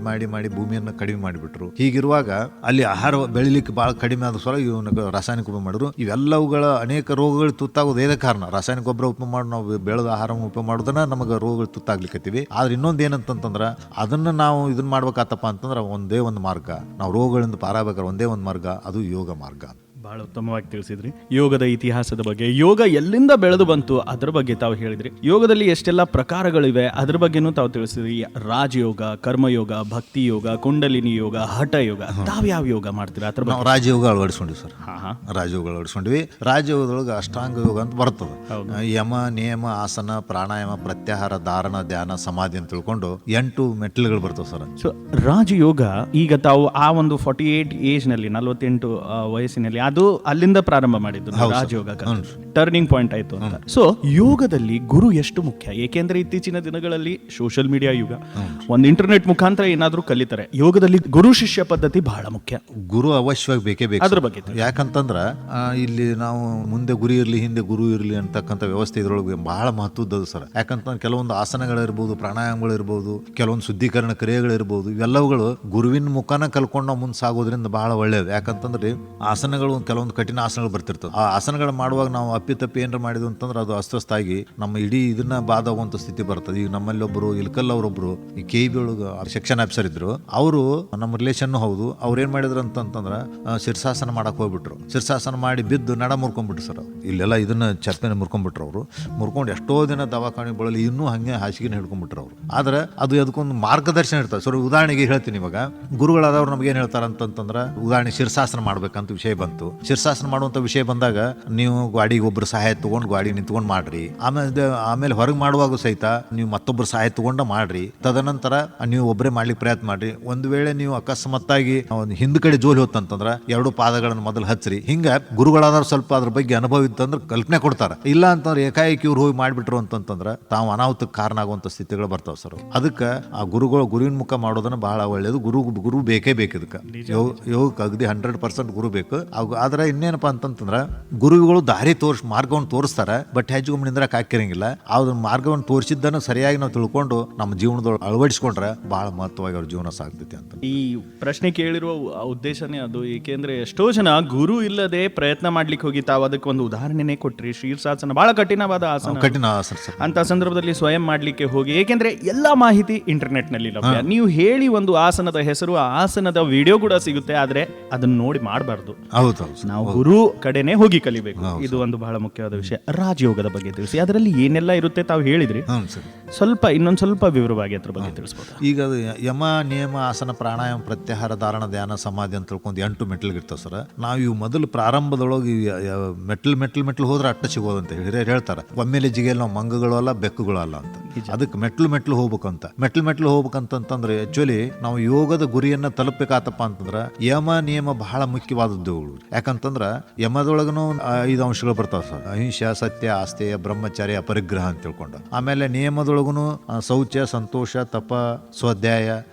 S2: ಭೂಮಿಯನ್ನ ಕಡಿಮೆ ಮಾಡಿಬಿಟ್ರು. ಹೀಗಿರುವಾಗ ಅಲ್ಲಿ ಆಹಾರ ಬೆಳಿಲಿಕ್ಕೆ ಬಹಳ ಕಡಿಮೆ ಆದ ಸಲ ಇವನ್ನ ರಾಸಾಯನಿಕ ಉಪಯೋಗ ಮಾಡಿದ್ರು. ಇವೆಲ್ಲವುಗಳ ಅನೇಕ ರೋಗಗಳು ತುತ್ತಾಗೋದು ಇದೇ ಕಾರಣ. ರಾಸಾಯನಿಕ ಗೊಬ್ಬರ ಉಪಯೋಗ ಮಾಡಿ ನಾವು ಬೆಳೆದ ಆಹಾರ ಉಪಯೋಗ ಮಾಡೋದನ್ನ ನಮಗೆ ರೋಗಗಳು ತುತ್ತಾಗ್ಲಿಕ್ಕತ್ತೀವಿ. ಆದ್ರೆ ಇನ್ನೊಂದು ಏನಂತಂದ್ರೆ ಅದನ್ನ ನಾವು ಇದನ್ನ ಮಾಡ್ಬೇಕಾತಪ್ಪ ಅಂತಂದ್ರೆ ಒಂದೇ ಒಂದು ಮಾರ್ಗ, ನಾವು ರೋಗಗಳಿಂದ ಪಾರಾಗಬೇಕಾದ್ರೆ ಒಂದೇ ಒಂದು ಮಾರ್ಗ, ಅದು ಯೋಗ ಮಾರ್ಗ.
S1: ಬಹಳ ಉತ್ತಮವಾಗಿ ತಿಳಿಸಿದ್ರಿ ಯೋಗದ ಇತಿಹಾಸದ ಬಗ್ಗೆ, ಯೋಗ ಎಲ್ಲಿಂದ ಬೆಳೆದು ಬಂತು ಅದ್ರ ಬಗ್ಗೆ ತಾವು ಹೇಳಿದ್ರಿ. ಯೋಗದಲ್ಲಿ ಎಷ್ಟೆಲ್ಲ ಪ್ರಕಾರಗಳಿವೆ ಅದ್ರ ಬಗ್ಗೆನೂ ತಾವು ತಿಳಿಸಿದ್ರಿ. ರಾಜಯೋಗ, ಕರ್ಮಯೋಗ, ಭಕ್ತಿ ಯೋಗ, ಕುಂಡಲಿನಿ ಯೋಗ, ಹಠ ಯೋಗ. ತಾವ್ ಯಾವ ಯೋಗ ಮಾಡ್ತೀರಾ ಅದ್ರ ಬಗ್ಗೆ?
S2: ರಾಜಯೋಗ ಅಳವಡಿಸ್ಕೊಂಡಿವಿ ಸರ್. ರಾಜಯೋಗ ಅಳವಡಿಸ್ಕೊಂಡಿವಿ. ರಾಜಯೋಗದೊಳಗೆ ಅಷ್ಟಾಂಗ ಯೋಗ ಅಂತ ಬರ್ತದೆ. ಯಮ, ನಿಯಮ, ಆಸನ, ಪ್ರಾಣಾಯಾಮ, ಪ್ರತ್ಯಾಹಾರ, ಧಾರಣ, ಧ್ಯಾನ, ಸಮಾಧಿ ಅಂತ ತಿಳ್ಕೊಂಡು 8 ಮೆಟ್ಲುಗಳು ಬರ್ತವೆ ಸರ್.
S1: ಸೊ ರಾಜಯೋಗ ಈಗ ತಾವು ಆ ಒಂದು 48 ಏಜ್ ನಲ್ಲಿ 48 ವಯಸ್ಸಿನಲ್ಲಿ ಅದು ಅಲ್ಲಿಂದ ಪ್ರಾರಂಭ ಮಾಡಿದ್ದು ರಾಜಯೋಗ. ಟರ್ನಿಂಗ್ ಪಾಯಿಂಟ್ ಆಯ್ತು ಅಂತ. ಸೊ ಯೋಗದಲ್ಲಿ ಗುರು ಎಷ್ಟು ಮುಖ್ಯ? ಏಕೆಂದ್ರೆ ಇತ್ತೀಚಿನ ದಿನಗಳಲ್ಲಿ ಸೋಷಿಯಲ್ ಮೀಡಿಯಾ ಯುಗ, ಒಂದು ಇಂಟರ್ನೆಟ್ ಮುಖಾಂತರ ಏನಾದ್ರೂ ಕಲಿತಾರೆ. ಯೋಗದಲ್ಲಿ ಗುರು ಶಿಷ್ಯ ಪದ್ಧತಿ ಬಹಳ ಮುಖ್ಯ.
S2: ಗುರು ಅವಶ್ಯವಾಗಿ ಬೇಕೇ ಬೇಕು.
S1: ಅದ್ರ ಬಗ್ಗೆ
S2: ಯಾಕಂತಂದ್ರ ಇಲ್ಲಿ ನಾವು ಮುಂದೆ ಗುರಿ ಇರಲಿ ಹಿಂದೆ ಗುರು ಇರಲಿ ಅಂತಕ್ಕಂಥ ವ್ಯವಸ್ಥೆ ಇದ್ರೊಳಗೆ ಬಹಳ ಮಹತ್ವದ್ದು ಸರ್. ಯಾಕಂತಂದ್ರೆ ಕೆಲವೊಂದು ಆಸನಗಳಿರ್ಬೋದು, ಪ್ರಾಣಾಯಾಮಗಳಿರ್ಬೋದು, ಕೆಲವೊಂದು ಶುದ್ಧೀಕರಣ ಕ್ರಿಯೆಗಳಿರ್ಬೋದು, ಇವೆಲ್ಲವುಗಳು ಗುರುವಿನ ಮುಖಾನ ಕಲ್ಕೊಂಡು ನಾವು ಮುಂದೆ ಸಾಗೋದ್ರಿಂದ ಬಹಳ ಒಳ್ಳೇದು. ಯಾಕಂತಂದ್ರೆ ಆಸನಗಳು ಕೆಲವೊಂದು ಕಠಿಣ ಆಸನಗಳು ಬರ್ತಿರ್ತವೆ. ಆ ಆಸನಗಳು ಮಾಡುವಾಗ ನಾವು ಅಪ್ಪಿತಪ್ಪಿ ಏನಾರು ಮಾಡಿದ್ವು ಅಂತಂದ್ರೆ ಅದು ಅಸ್ವಸ್ಥ ಆಗಿ ನಮ್ಮ ಇಡೀ ಇದನ್ನ ಬಾದಾಗುವಂತ ಸ್ಥಿತಿ ಬರ್ತದೆ. ಈಗ ನಮ್ಮಲ್ಲಿ ಒಬ್ಬರು ಇಲ್ಕಲ್ ಅವರೊಬ್ರು ಈ KEB ಒಳಗೆ ಸೆಕ್ಷನ್ ಆಫೀಸರ್ ಇದ್ರು. ಅವರು ನಮ್ಮ ರಿಲೇಷನ್ ಹೌದು. ಅವ್ರು ಏನ್ ಮಾಡಿದ್ರು ಅಂತಂದ್ರೆ ಶಿರ್ಸಾಸನ ಮಾಡಕ್ ಹೋಗ್ಬಿಟ್ರು. ಶಿರ್ಸಾಸನ ಮಾಡಿ ಬಿದ್ದು ನಡ ಮುರ್ಕೊಂಡ್ಬಿಟ್ರು ಸರ್. ಇಲ್ಲೆಲ್ಲ ಇದನ್ನ ಚಪ್ಪೆನ ಮುರ್ಕೊಂಡ್ಬಿಟ್ರು. ಅವರು ಮುರ್ಕೊಂಡು ಎಷ್ಟೋ ದಿನ ದವಾಖಾನೆ ಬಳಲಿ ಇನ್ನೂ ಹಂಗೆ ಹಾಸಿಗೆನ ಹಿಡ್ಕೊಂಡ್ಬಿಟ್ರು ಅವರು. ಆದ್ರೆ ಅದು ಅದಕ್ಕೊಂದು ಮಾರ್ಗದರ್ಶನ ಇರ್ತದೆ ಸರ್. ಉದಾಹರಣೆಗೆ ಹೇಳ್ತೀನಿ, ಇವಾಗ ಗುರುಗಳಾದವ್ರು ನಮ್ಗೆ ಏನ್ ಹೇಳ್ತಾರ ಅಂತಂದ್ರೆ, ಉದಾಹರಣೆ ಶಿರ್ಸಾಸನ ಮಾಡ್ಬೇಕಂತ ವಿಷಯ ಬಂತು. ಶಿರ್ಸಾಸನ ಮಾಡುವಂತ ವಿಷಯ ಬಂದಾಗ ನೀವು ಗಾಡಿಗೆ ಒಬ್ರು ಸಹಾಯ ತಗೊಂಡು ಗಾಡಿ ನಿಂತ್ಕೊಂಡು ಮಾಡ್ರಿ. ಆಮೇಲೆ ಹೊರಗೆ ಮಾಡುವಾಗ ಸಹಿತ ನೀವು ಮತ್ತೊಬ್ಬರು ಸಹಾಯ ತಗೊಂಡ ಮಾಡ್ರಿ. ತದನಂತರ ನೀವು ಒಬ್ಬರೇ ಮಾಡ್ಲಿಕ್ಕೆ ಪ್ರಯತ್ನ ಮಾಡ್ರಿ. ಒಂದು ವೇಳೆ ನೀವು ಅಕಸ್ಮಾತ್ತಾಗಿ ಹಿಂದ್ ಕಡೆ ಜೋಲಿ ಹೋತಂತಂದ್ರ ಎರಡು ಪಾದಗಳನ್ನು ಮೊದಲು ಹಚ್ಚ್ರಿ. ಹಿಂಗ ಗುರುಗಳಾದವ್ರು ಸ್ವಲ್ಪ ಅದ್ರ ಬಗ್ಗೆ ಅನುಭವ ಇತ್ತಂದ್ರೆ ಕಲ್ಪನೆ ಕೊಡ್ತಾರ. ಇಲ್ಲ ಅಂತಂದ್ರೆ ಏಕಾಏಕಿ ಇವ್ರು ಹೋಗಿ ಮಾಡ್ಬಿಟ್ರು ಅಂತಂದ್ರೆ ತಾವು ಅನಾಹುತಕ್ಕೆ ಕಾರಣ ಆಗುವಂತ ಸ್ಥಿತಿಗಳು ಬರ್ತಾವ ಸರ್. ಅದಕ್ಕೆ ಆ ಗುರುವಿನ ಮುಖ ಮಾಡೋದನ್ನ ಬಹಳ ಒಳ್ಳೇದು. ಗುರು ಬೇಕೇ ಬೇಕು. ಇದಕ್ಕೆ ಯೋಗಕ್ಕೆ ಅಗದಿ 100% ಗುರು ಬೇಕು. ಆದ್ರೆ ಇನ್ನೇನಪ್ಪಾ ಅಂತಂದ್ರೆ ಗುರುಗಳು ದಾರಿ ಮಾರ್ಗವನ್ನು ತೋರಿಸ್ತಾರೆ, ಬಟ್ ಹೆಚ್ಚು ನಿಂದ್ರಕ್ ಹಾಕಿರಂಗಿಲ್ಲ. ಅವ್ರ ಮಾರ್ಗವನ್ನು ತೋರಿಸಿದ್ದನ್ನು ಸರಿಯಾಗಿ ನಾವು ತಿಳ್ಕೊಂಡು ನಮ್ಮ ಜೀವನದೊಳಗೆ ಅಳವಡಿಸ್ಕೊಂಡ್ರೆ ಬಹಳ ಮಹತ್ವವಾಗಿ ಅವ್ರ ಜೀವನ ಸಾಗ್ತೈತಿ ಅಂತ.
S1: ಈ ಪ್ರಶ್ನೆ ಕೇಳಿರುವ ಉದ್ದೇಶನೇ ಅದು. ಏಕೆಂದ್ರೆ ಎಷ್ಟೋ ಜನ ಗುರು ಇಲ್ಲದೆ ಪ್ರಯತ್ನ ಮಾಡ್ಲಿಕ್ಕೆ ಹೋಗಿ ತಾವು ಅದಕ್ಕೆ ಒಂದು ಉದಾಹರಣೆನೇ ಕೊಟ್ರಿ. ಶೀರ್ಷಾಸನ ಬಹಳ ಕಠಿಣವಾದ ಆಸನ ಅಂತ ಸಂದರ್ಭದಲ್ಲಿ ಸ್ವಯಂ ಮಾಡ್ಲಿಕ್ಕೆ ಹೋಗಿ, ಏಕೆಂದ್ರೆ ಎಲ್ಲಾ ಮಾಹಿತಿ ಇಂಟರ್ನೆಟ್ ನಲ್ಲಿ ಲಭ್ಯ. ನೀವು ಹೇಳಿ ಒಂದು ಆಸನದ ಹೆಸರು, ಆ ಆಸನದ ವಿಡಿಯೋ ಕೂಡ ಸಿಗುತ್ತೆ, ಆದ್ರೆ ಅದನ್ನ ನೋಡಿ ಮಾಡಬಾರ್ದು. ನಾವು ಗುರು ಕಡೆನೆ ಹೋಗಿ ಕಲಿಬೇಕು. ಇದು ಒಂದು ಬಹಳ ಮುಖ್ಯವಾದ ವಿಷಯ. ರಾಜಯೋಗದ ಬಗ್ಗೆ ತಿಳಿಸಿ, ಅದರಲ್ಲಿ ಏನೆಲ್ಲ ಇರುತ್ತೆ ತಾವು ಹೇಳಿದ್ರಿ. ಇನ್ನೊಂದ್ ಸ್ವಲ್ಪ ವಿವರವಾಗಿ ಅದ್ರ ಬಗ್ಗೆ ತಿಳಿಸ್ಬೋದು.
S2: ಈಗ ಯಮ, ನಿಯಮ, ಆಸನ, ಪ್ರಾಣಾಯಾಮ, ಪ್ರತ್ಯಾಹಾರ, ಧಾರಣ, ಧ್ಯಾನ, ಸಮಾಧಿ ಅಂತ ತಿಳ್ಕೊಂಡು 8 ಮೆಟ್ಲಿಗಿರ್ತಾವ ಸರ್. ನಾವು ಇವು ಮೊದಲು ಪ್ರಾರಂಭದೊಳಗೆ ಮೆಟ್ಲು ಹೋದ್ರೆ ಅಟ್ಟ ಸಿಗೋದಂತ ಹೇಳ್ತಾರೆ. ಒಮ್ಮೆಲೆ ಜಿಗೆಯಲ್ಲಿ ನಾವು ಮಂಗಗಳು ಅಲ್ಲ, ಬೆಕ್ಕುಗಳು ಅಲ್ಲ ಅಂತ. ಅದಕ್ಕೆ ಮೆಟ್ಲು ಹೋಗ್ಬೇಕಂತ. ಮೆಟ್ಲು ಹೋಗ್ಬೇಕಂತಂದ್ರೆ ಆಕ್ಚುಲಿ ನಾವು ಯೋಗದ ಗುರಿಯನ್ನ ತಲುಪಬೇಕಾತಪ್ಪ ಅಂತಂದ್ರೆ ಯಮ ನಿಯಮ ಬಹಳ ಮುಖ್ಯವಾದದ್ದು. ಯಾಕಂತಂದ್ರ ಯಮದೊಳಗನು 5 ಅಂಶಗಳು ಬರ್ತಾವ ಸರ್. ಅಹಿಂಸೆ, ಸತ್ಯ, ಆಸ್ತೆಯ, ಬ್ರಹ್ಮಚಾರ್ಯ, ಅಪರಿಗ್ರಹ ಅಂತ ತಿಳ್ಕೊಂಡು. ಆಮೇಲೆ ನಿಯಮದೊಳಗುನು ಶೌಚ, ಸಂತೋಷ, ತಪ, ಸ್ವಾಧ್ಯಾಯ,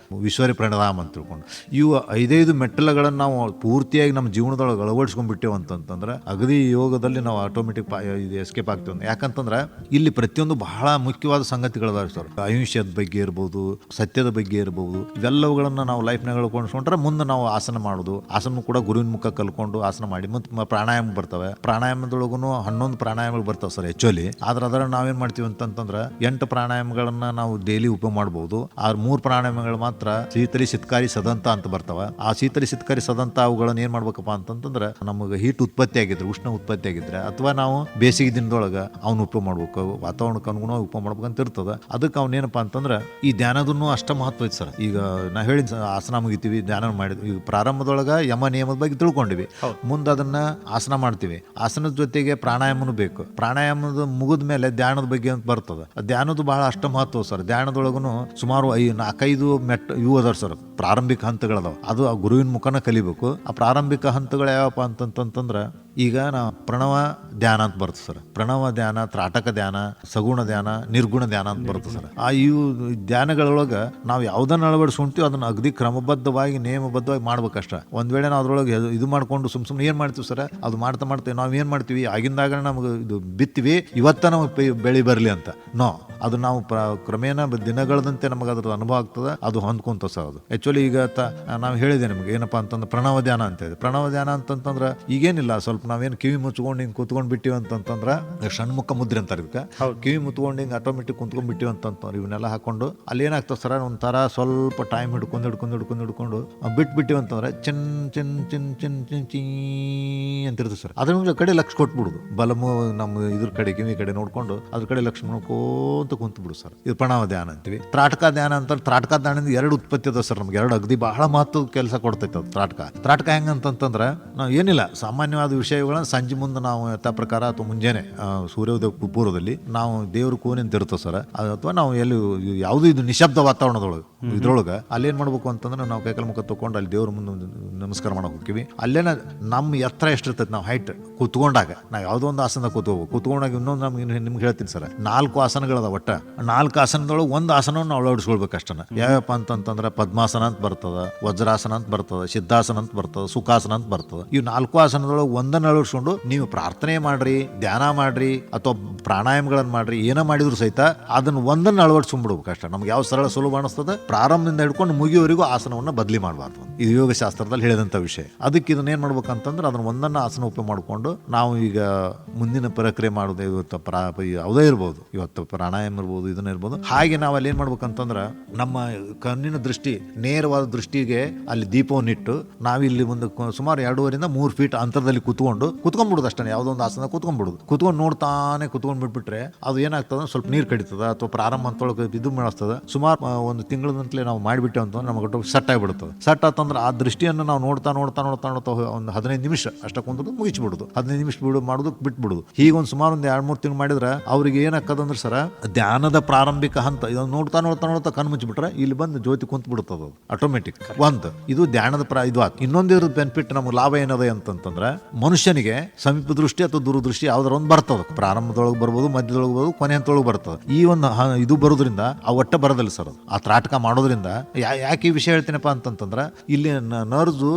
S2: ವಿಶ್ವರಿ ಪ್ರಣಾಮ ಅಂತ ತಿಳ್ಕೊಂಡು. ಇವು 5 ಮೆಟ್ಟಲುಗಳನ್ನು ನಾವು ಪೂರ್ತಿಯಾಗಿ ನಮ್ಮ ಜೀವನದೊಳಗೆ ಅಳವಡಿಸ್ಕೊಂಡ್ಬಿಟ್ಟೇವು ಅಂತಂತಂದ್ರೆ ಅಗದಿ ಯೋಗದಲ್ಲಿ ನಾವು ಆಟೋಮೆಟಿಕ್ ಇದು ಎಸ್ಕೇಪ್ ಆಗ್ತೇವೆ. ಯಾಕಂತಂದ್ರೆ ಇಲ್ಲಿ ಪ್ರತಿಯೊಂದು ಬಹಳ ಮುಖ್ಯವಾದ ಸಂಗತಿಗಳದಾವೆ ಸರ್. ಅಹಿಂಸೆದ ಬಗ್ಗೆ ಇರ್ಬೋದು, ಸತ್ಯದ ಬಗ್ಗೆ ಇರ್ಬೋದು, ಇವೆಲ್ಲವುಗಳನ್ನ ನಾವು ಲೈಫ್ನಾಗ ಅಳ್ಕೊಂಡ್ರೆ ಮುಂದೆ ನಾವು ಆಸನ ಮಾಡೋದು. ಆಸನ ಕೂಡ ಗುರುವಿನ ಮುಖ ಕಲ್ಕೊಂಡು ಆಸನ ಮಾಡಿ. ಮತ್ತು ಪ್ರಾಣಾಯಾಮ ಬರ್ತವೆ. ಪ್ರಾಣಾಯಾಮದೊಳಗೂ 11 ಪ್ರಾಣಾಯಾಮಗಳು ಬರ್ತಾವೆ ಸರ್ ಆಕ್ಚುಲಿ. ಅದರ ನಾವೇನ್ ಮಾಡ್ತೀವಿ ಅಂತಂದ್ರೆ 8 ಪ್ರಾಣಾಯಾಮಗಳನ್ನ ನಾವು ಡೈಲಿ ಉಪಯೋಗ ಮಾಡಬಹುದು. 3 ಪ್ರಾಣಾಯಾಮಗಳು ಮಾತ್ರ ಶೀತಲಿ, ಸಿತ್ಕಾರಿ, ಸದಂತ ಅಂತ ಬರ್ತಾವ. ಆ ಶೀತಲಿ, ಸಿತ್ಕಾರಿ, ಸದಂತ ಅವುಗಳನ್ನ ಏನ್ ಮಾಡ್ಬೇಕಪ್ಪ ಅಂತಂದ್ರೆ ನಮಗೆ ಹೀಟ್ ಉತ್ಪತ್ತಿ ಆಗಿದ್ರೆ, ಉಷ್ಣ ಉತ್ಪತ್ತಿ ಆಗಿದ್ರೆ, ಅಥವಾ ನಾವು ಬೇಸಿಗೆ ದಿನದೊಳಗೆ ಅವ್ನ ಉಪಯೋಗ ಮಾಡ್ಬೇಕು, ವಾತಾವರಣಕ್ಕೆ ಅನುಗುಣವಾಗಿ ಉಪಯೋಗ ಮಾಡ್ಬೇಕಂತ ಇರ್ತದ. ಅದಕ್ಕೆ ಅವ್ನೇನಪ್ಪ ಅಂತಂದ್ರೆ ಈ ಧ್ಯಾನದನ್ನು ಅಷ್ಟ ಮಹತ್ವ ಐತೆ ಸರ್. ಈಗ ನಾ ಹೇಳಿದ ಆಸನ ಮುಗಿತೀವಿ, ಧ್ಯಾನ ಮಾಡಿದ್ವಿ. ಈಗ ಪ್ರಾರಂಭದೊಳಗೆ ಯಮ ನಿಯಮದ ಬಗ್ಗೆ ತಿಳ್ಕೊಂಡಿವಿ. ಮುಂದೆ ಅದನ್ನ ಆಸನ ಮಾಡ್ತೀವಿ. ಆಸನದ ಜೊತೆಗೆ ಪ್ರಾಣಾಯಾಮನು ಬೇಕು. ಪ್ರಾಣಾಯಾಮದ ಮುಗಿದ ಮೇಲೆ ಧ್ಯಾನದ ಬಗ್ಗೆ ಅಂತ ಬರ್ತದೆ. ಧ್ಯಾನದ ಬಹಳ ಅಷ್ಟ ಮಹತ್ವ ಸರ್. ಧ್ಯಾನದೊಳಗೂ ಸುಮಾರು 4-5 ಇವು ಅದಾವ ಸರ್, ಪ್ರಾರಂಭಿಕ ಹಂತಗಳದಾವ. ಅದು ಆ ಗುರುವಿನ ಮುಖನ ಕಲಿಬೇಕು. ಆ ಪ್ರಾರಂಭಿಕ ಹಂತಗಳು ಯಾವಪ್ಪ ಅಂತಂತಂದ್ರೆ ಈಗ ನಾವು ಪ್ರಣವ ಧ್ಯಾನ ಅಂತ ಬರ್ತದೆ ಸರ್. ಪ್ರಣವ ಧ್ಯಾನ, ತ್ರಾಟಕ ಧ್ಯಾನ, ಸಗುಣ ಧ್ಯಾನ, ನಿರ್ಗುಣ ಧ್ಯಾನ ಅಂತ ಬರ್ತದೆ ಸರ್. ಆ ಇವು ಧ್ಯಾನಗಳೊಳಗೆ ನಾವು ಯಾವ್ದನ್ನ ಅಳವಡಿಸ್ಕೊಂತೀವಿ ಅದನ್ನ ಅಗದಿ ಕ್ರಮಬದ್ಧವಾಗಿ, ನಿಯಮಬದ್ಧವಾಗಿ ಮಾಡ್ಬೇಕಷ್ಟ. ಒಂದ್ ವೇಳೆ ನಾವು ಅದ್ರೊಳಗೆ ಇದು ಮಾಡ್ಕೊಂಡು ಸುಮ್ಮನೆ ಏನ್ ಮಾಡ್ತೀವಿ ಸರ್, ಅದು ಮಾಡ್ತಾ ನಾವ್ ಏನ್ ಮಾಡ್ತೀವಿ, ಆಗಿಂದಾಗ ನಮ್ಗೆ ಇದು ಬಿತ್ತೀವಿ, ಇವತ್ತ ನಮಗೆ ಬೆಳೆ ಬರಲಿ ಅಂತ ನೋ, ಅದು ನಾವು ಕ್ರಮೇಣ ದಿನಗಳದಂತೆ ನಮಗೆ ಅದ್ರ ಅನುಭವ ಆಗ್ತದೆ. ಅದು ಹೊಂದ್ಕೊಂತ ಸರ್. ಅದು ಆಕ್ಚುಲಿ ಈಗ ನಾವು ಹೇಳಿದೆ ನಿಮ್ಗೆ ಏನಪ್ಪಾ ಅಂತಂದ್ರೆ ಪ್ರಣವ ಧ್ಯಾನ ಅಂತ ಇದೆ. ಪ್ರಣವ ಧ್ಯಾನ ಅಂತಂತಂದ್ರೆ ಈಗೇನಿಲ್ಲ, ಸ್ವಲ್ಪ ನಾವೇನು ಕಿವಿ ಮುಚ್ಕೊಂಡು ಹಿಂಗೆ ಕೂತ್ಕೊಂಡ್ ಬಿಟ್ಟಿವಿ ಅಂತಂತಂದ್ರೆ ಷಣ್ಮುಖ ಮುದ್ರೆ ಅಂತಾರೆ ಇದಕ್ಕೆ. ಕಿವಿ ಮುತ್ಕೊಂಡು ಹಿಂಗೆ ಆಟೋಮೆಟಿಕ್ ಕುಂತ್ಕೊಂಡ್ ಬಿಟ್ಟಿವಿ ಅಂತಂದ್ರೆ ಇವನ್ನೆಲ್ಲ ಹಾಕೊಂಡು ಅಲ್ಲಿ ಏನಾಗ್ತದೆ ಸರ್, ಒಂಥರ ಸ್ವಲ್ಪ ಟೈಮ್ ಹಿಡ್ಕೊಂಡು ಬಿಟ್ಟಿವಿ ಅಂತಂದ್ರೆ ಚಿನ್ ಚಿನ್ ಚಿನ್ ಚಿನ್ ಚಿನ್ ಚೀ ಅಂತಿರ್ತದೆ ಸರ್. ಅದ್ರ ಕಡೆ ಲಕ್ಷ ಕೊಟ್ಬಿಡುದು. ಬಲಮು ನಮ್ಮ ಇದ್ರ ಕಡೆ ಕಿವಿ ಕಡೆ ನೋಡ್ಕೊಂಡು ಅದ್ರ ಕಡೆ ಲಕ್ಷ ನೋಡ್ಕೊಂತ ಕುಂತು ಬಿಡು ಸರ್. ಇದು ಪ್ರಣವ ಧ್ಯಾನ ಅಂತೀವಿ. ತ್ರಾಟಕ ಧ್ಯಾನ ಅಂತ, ತ್ರಾಟಕ ಧ್ಯಾನದಿಂದ 2 ಉತ್ಪತ್ತಿ ಅದ ಸರ್. ನಮ್ಗೆ 2 ಅಗದಿ ಬಹಳ ಮಹತ್ವದ ಕೆಲಸ ಕೊಡ್ತೈತೆ ಅದು ತ್ರಾಟಕ. ಹೆಂಗಂತಂದ್ರೆ ನಾವು ಏನಿಲ್ಲ, ಸಾಮಾನ್ಯವಾದ ವಿಷಯ ವಿಷಯಗಳನ್ನ ಸಂಜೆ ಮುಂದೆ ನಾವು ಯಥಾ ಪ್ರಕಾರ ಅಥವಾ ಮುಂಜಾನೆ ಸೂರ್ಯೋದಯ ಪೂರ್ವದಲ್ಲಿ ನಾವು ದೇವ್ರ ಕೂನಿಂದ ಇರ್ತೇವೆ ಸರ್. ಅಥವಾ ನಾವು ಎಲ್ಲಿ ಯಾವುದು ಇದು ನಿಶಬ್ದ ವಾತಾವರಣದೊಳಗೆ ಇದ್ರೊಳಗೆ ಅಲ್ಲೇನು ಮಾಡ್ಬೇಕು ಅಂತಂದ್ರೆ ನಾವು ಕೈಕಾಲ ಮುಖ ತಗೊಂಡು ಅಲ್ಲಿ ದೇವ್ರ ಮುಂದೆ ನಮಸ್ಕಾರ ಮಾಡಕ್ಕೆ ಹೋಗ್ತೀವಿ. ಅಲ್ಲೇನ ನಮ್ಮ ಎತ್ತರ ಎಷ್ಟಿರ್ತೈತೆ ನಾವು ಹೈಟ್ ಕೂತ್ಕೊಂಡಾಗ ನಾವು ಯಾವುದೋ ಒಂದು ಆಸನದಾಗ ಕೂತ್ಕೊಂಡಾಗ ಇನ್ನೊಂದು ನಿಮ್ಗೆ ಹೇಳ್ತೀನಿ ಸರ್, 4 ಆಸನಗಳದ ಒಟ್ಟ 4 ಆಸನದೊಳಗೆ ಒಂದು ಆಸನವನ್ನು ನಾವು ಅಳವಡಿಸ್ಕೊಳ್ಬೇಕು ಅಷ್ಟನ್ನ. ಯಾವಪ್ಪ ಅಂತಂತಂದ್ರೆ ಪದ್ಮಾಸನ ಅಂತ ಬರ್ತದ, ವಜ್ರಾಸನ ಅಂತ ಬರ್ತದ, ಸಿದ್ಧಾಸನ ಅಂತ ಬರ್ತದ, ಸುಖಾಸನ ಅಂತ ಬರ್ತದ. ಇವು 4 ಆಸನದೊಳಗೆ ಒಂದನ್ನು ಅಳವಡಿಸ್ಕೊಂಡು ನೀವು ಪ್ರಾರ್ಥನೆ ಮಾಡ್ರಿ, ಧ್ಯಾನ ಮಾಡ್ರಿ ಅಥವಾ ಪ್ರಾಣಾಯಾಮಗಳನ್ನ ಮಾಡ್ರಿ, ಏನ ಮಾಡಿದ್ರು ಸಹಿತ ಅದನ್ನ ಒಂದನ್ನು ಅಳವಡಿಸ್ಕೊಂಡ್ಬಿಡ್ಬೇಕು ಅಷ್ಟ. ನಮ್ಗೆ ಯಾವ ಸರಳ ಸುಲಭ ಅನಿಸ್ತದ ಪ್ರಾರಂಭದಿಂದ ಹಿಡ್ಕೊಂಡು ಮುಗಿಯವರೆಗೂ ಆಸನವನ್ನು ಬದಲಿ ಮಾಡಬಾರ್ದು. ಇದು ಯೋಗ ಶಾಸ್ತ್ರದಲ್ಲಿ ಹೇಳಿದಂಥ ವಿಷಯ. ಅದಕ್ಕೆ ಇದನ್ನ ಏನ್ ಮಾಡ್ಬೇಕಂತಂದ್ರೆ ಅದನ್ನ ಒಂದನ್ನ ಆಸನ ಉಪಯೋಗ ಮಾಡಿಕೊಂಡು ನಾವು ಈಗ ಮುಂದಿನ ಪ್ರಕ್ರಿಯೆ ಮಾಡೋದು ಇವತ್ತು ಯಾವುದೇ ಇರ್ಬೋದು, ಇವತ್ತು ಪ್ರಾಣಾಯಾಮ ಇರ್ಬೋದು, ಇದನ್ನ ಇರ್ಬೋದು. ಹಾಗೆ ನಾವು ಅಲ್ಲಿ ಏನ್ ಮಾಡ್ಬೇಕಂತಂದ್ರೆ ನಮ್ಮ ಕಣ್ಣಿನ ದೃಷ್ಟಿ ನೇರವಾದ ದೃಷ್ಟಿಗೆ ಅಲ್ಲಿ ದೀಪವನ್ನಿಟ್ಟು ನಾವಿಲ್ಲಿ ಒಂದು ಸುಮಾರು 2.5 3 ಫೀಟ್ ಅಂತರದಲ್ಲಿ ಕುತ್ಕೊಂಡ್ಬಿಡುದು ಅಷ್ಟೇ. ಯಾವುದೋ ಒಂದು ಆಸನ ಕುತ್ಕೊಂಡ್ಬಿಡುದು, ಕುತ್ಕೊಂಡು ನೋಡ್ತಾನೆ ಕುತ್ಕೊಂಡ್ ಬಿಟ್ಬಿಟ್ರೆ ಅದು ಏನಾಗ್ತದ, ಸ್ವಲ್ಪ ನೀರು ಕಡಿತದ ಅಥವಾ ಪ್ರಾರಂಭ ಅಂತೊಳಗೆ ಇದು ಮಾಡಿಸ್ತದ. ಸುಮಾರು ಒಂದು ತಿಂಗಳಂತಲೇ ನಾವು ಮಾಡಿಬಿಟ್ಟೆ ಅಂತಂದ್ರೆ ನಮಗೆ ಸೆಟ್ ಆಗಿಬಿಡುತ್ತದೆ. ಸೆಟ್ ಆತಂದ್ರೆ ಆ ದೃಷ್ಟಿಯನ್ನು ನಾವು ನೋಡ್ತಾ ಒಂದು 15 ನಿಮಿಷ ಅಷ್ಟ ಕುಂತು ಮುಗಿಸ್ಬಿಡುದು. 15 ನಿಮಿಷ ಮಾಡೋದು ಬಿಟ್ಬಿಡುದು. ಹೀಗೆ ಒಂದು ಸುಮಾರು ಒಂದು 2-3 ತಿಂಗಳು ಮಾಡಿದ್ರೆ ಅವ್ರಿಗೆ ಏನಾಗ್ತದಂದ್ರೆ ಸರ ಧ್ಯಾನದ ಪ್ರಾರಂಭಿಕ ಹಂತ. ಇದನ್ನು ನೋಡ್ತಾ ಕಣ್ಣು ಮುಚ್ಚಿಬಿಟ್ರೆ ಇಲ್ಲಿ ಬಂದು ಜ್ಯೋತಿ ಕುಂತ್ ಬಿಡುತ್ತದ ಆಟೋಮೆಟಿಕ್. ಒಂದು ಇದು ಧ್ಯಾನದ ಇದು ಆಯ್ತು. ಇನ್ನೊಂದು ಬೆನಿಫಿಟ್ ನಮ್ಗೆ ಲಾಭ ಏನದ ಅಂತಂತಂದ್ರೆ ಮನುಷ್ಯನಿಗೆ ಸಮೀಪ ದೃಷ್ಟಿ ಅಥವಾ ದೂರದೃಷ್ಟಿ ಯಾವ್ದಾರ ಒಂದು ಬರ್ತದ. ಪ್ರಾರಂಭದೊಳಗೆ ಬರ್ಬೋದು, ಮಧ್ಯದೊಳಗೆ ಬರ್ಬೋದು, ಕೊನೆ ಹಂತದೊಳಗೆ ಬರ್ತದೆ. ಈ ಒಂದು ಇದು ಬರೋದ್ರಿಂದ ಆ ಒಟ್ಟ ಬರೋದಿಲ್ಲ ಸರ್. ಆ ತ್ರಾಟಕ ಮಾಡೋದ್ರಿಂದ ಯಾಕೆ ಈ ವಿಷಯ ಹೇಳ್ತೀನಪ್ಪ ಅಂತಂತಂದ್ರೆ ಇಲ್ಲಿ ನರ್ಸು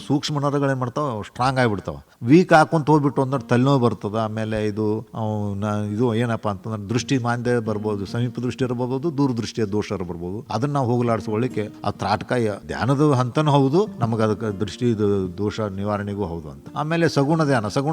S2: ಸೂಕ್ಷ್ಮ ನರಗಳೇನ್ ಮಾಡ್ತಾವ, ಸ್ಟ್ರಾಂಗ್ ಆಗಿಬಿಡ್ತಾವ. ವೀಕ್ ಹಾಕೊಂತ ಹೋಗ್ಬಿಟ್ಟು ಅಂದ್ರೆ ತಲೆನೋವು ಬರ್ತದ. ಆಮೇಲೆ ಇದು ಏನಪ್ಪ ಅಂತಂದ್ರೆ ದೃಷ್ಟಿ ಮಾಂದ್ಯ ಬರ್ಬೋದು, ಸಮೀಪ ದೃಷ್ಟಿ ಇರಬಹುದು, ದೂರದೃಷ್ಟಿಯ ದೋಷ ಬರ್ಬೋದು. ಅದನ್ನ ನಾವು ಹೋಗಲಾಡಿಸ್ಕೊಳ್ಳಿಕ್ಕೆ ಆ ತ್ರಾಟಕ ಧ್ಯಾನದ ಹಂತನೂ ಹೌದು, ನಮಗೆ ಅದಕ್ಕೆ ದೃಷ್ಟಿ ದೋಷ ನಿವಾರಣೆಗೂ ಹೌದು ಅಂತ. ಆಮೇಲೆ ಸಗುಣ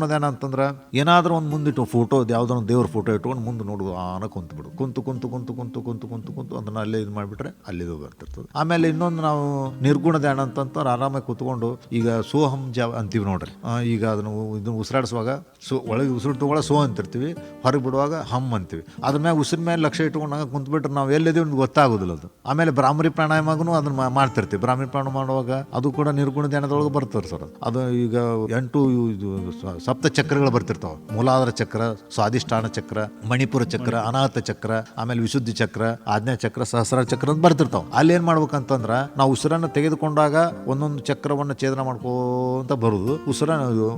S2: ಧ್ಯಾನ ಅಂತಂದ್ರೆ ಏನಾದ್ರೂ ಒಂದು ಮುಂದಿಟ್ಟು ಫೋಟೋ, ಯಾವ್ದೋ ಒಂದು ದೇವ್ರ ಫೋಟೋ ಇಟ್ಕೊಂಡು ಮುಂದೆ ನೋಡುದು ಆನ ಕುಂತ್ಬಿಡು. ಕುಂತು ಅದನ್ನ ಅಲ್ಲೇ ಇದು ಮಾಡಿಬಿಟ್ರೆ ಅಲ್ಲಿದು ಬರ್ತಿರ್ತದೆ. ಆಮೇಲೆ ಇನ್ನೊಂದು ನಾವು ನಿರ್ಗುಣ ಧ್ಯಾನ ಅಂತಂದ್ರೆ ಆರಾಮಾಗಿ ಕುತ್ಕೊಂಡು ಈಗ ಸೋಹಂ ಅಂತೀವಿ ನೋಡ್ರಿ. ಈಗ ಅದನ್ನು ಇದನ್ನ ಉಸಿರಾಡಿಸುವಾಗ ಒಳಗೆ ಉಸಿರು ತಗೊಳ ಸೋ ಅಂತಿರ್ತೀವಿ, ಹೊರಗೆ ಬಿಡುವಾಗ ಹಮ್ ಅಂತೀವಿ. ಅದ್ರ ಮ್ಯಾಗ ಉಸಿರ ಮೇಲೆ ಲಕ್ಷ್ಯ ಇಟ್ಕೊಂಡಾಗ ಕುಂತ್ಬಿಟ್ರೆ ನಾವು ಎಲ್ಲಿದ್ದೀವಿ ಗೊತ್ತಾಗೋದಿಲ್ಲ ಅದು. ಆಮೇಲೆ ಬ್ರಾಹ್ಮರಿ ಪ್ರಾಣಾಯಾಮಗೂ ಅದನ್ನ ಮಾಡ್ತಿರ್ತೀವಿ. ಬ್ರಾಹ್ಮರಿ ಪ್ರಾಣಾಯಾಮ ಮಾಡುವಾಗ ಅದು ಕೂಡ ನಿರ್ಗುಣ ಧ್ಯಾನದೊಳಗೆ ಬರ್ತಾರೆ ಸರ್. ಅದು ಈಗ 8 ಸಪ್ತ ಚಕ್ರಗಳು ಬರ್ತಿರ್ತಾವ. ಮೂಲಾಧಾರ ಚಕ್ರ, ಸ್ವಾಧಿಷ್ಠಾನ ಚಕ್ರ, ಮಣಿಪುರ ಚಕ್ರ, ಅನಾಹತ ಚಕ್ರ, ಆಮೇಲೆ ವಿಶುದ್ಧಿ ಚಕ್ರ, ಆಜ್ಞಾ ಚಕ್ರ, ಸಹಸ್ರ ಚಕ್ರ ಅಂತ ಬರ್ತಿರ್ತಾವ. ಅಲ್ಲಿ ಏನ್ ಮಾಡ್ಬೇಕಂತಂದ್ರ ನಾವು ಉಸಿರನ್ನು ತೆಗೆದುಕೊಂಡಾಗ ಒಂದೊಂದು ಚಕ್ರವನ್ನು ಛೇದನ ಮಾಡ್ಕೋಂತ ಬರುದು. ಉಸಿರ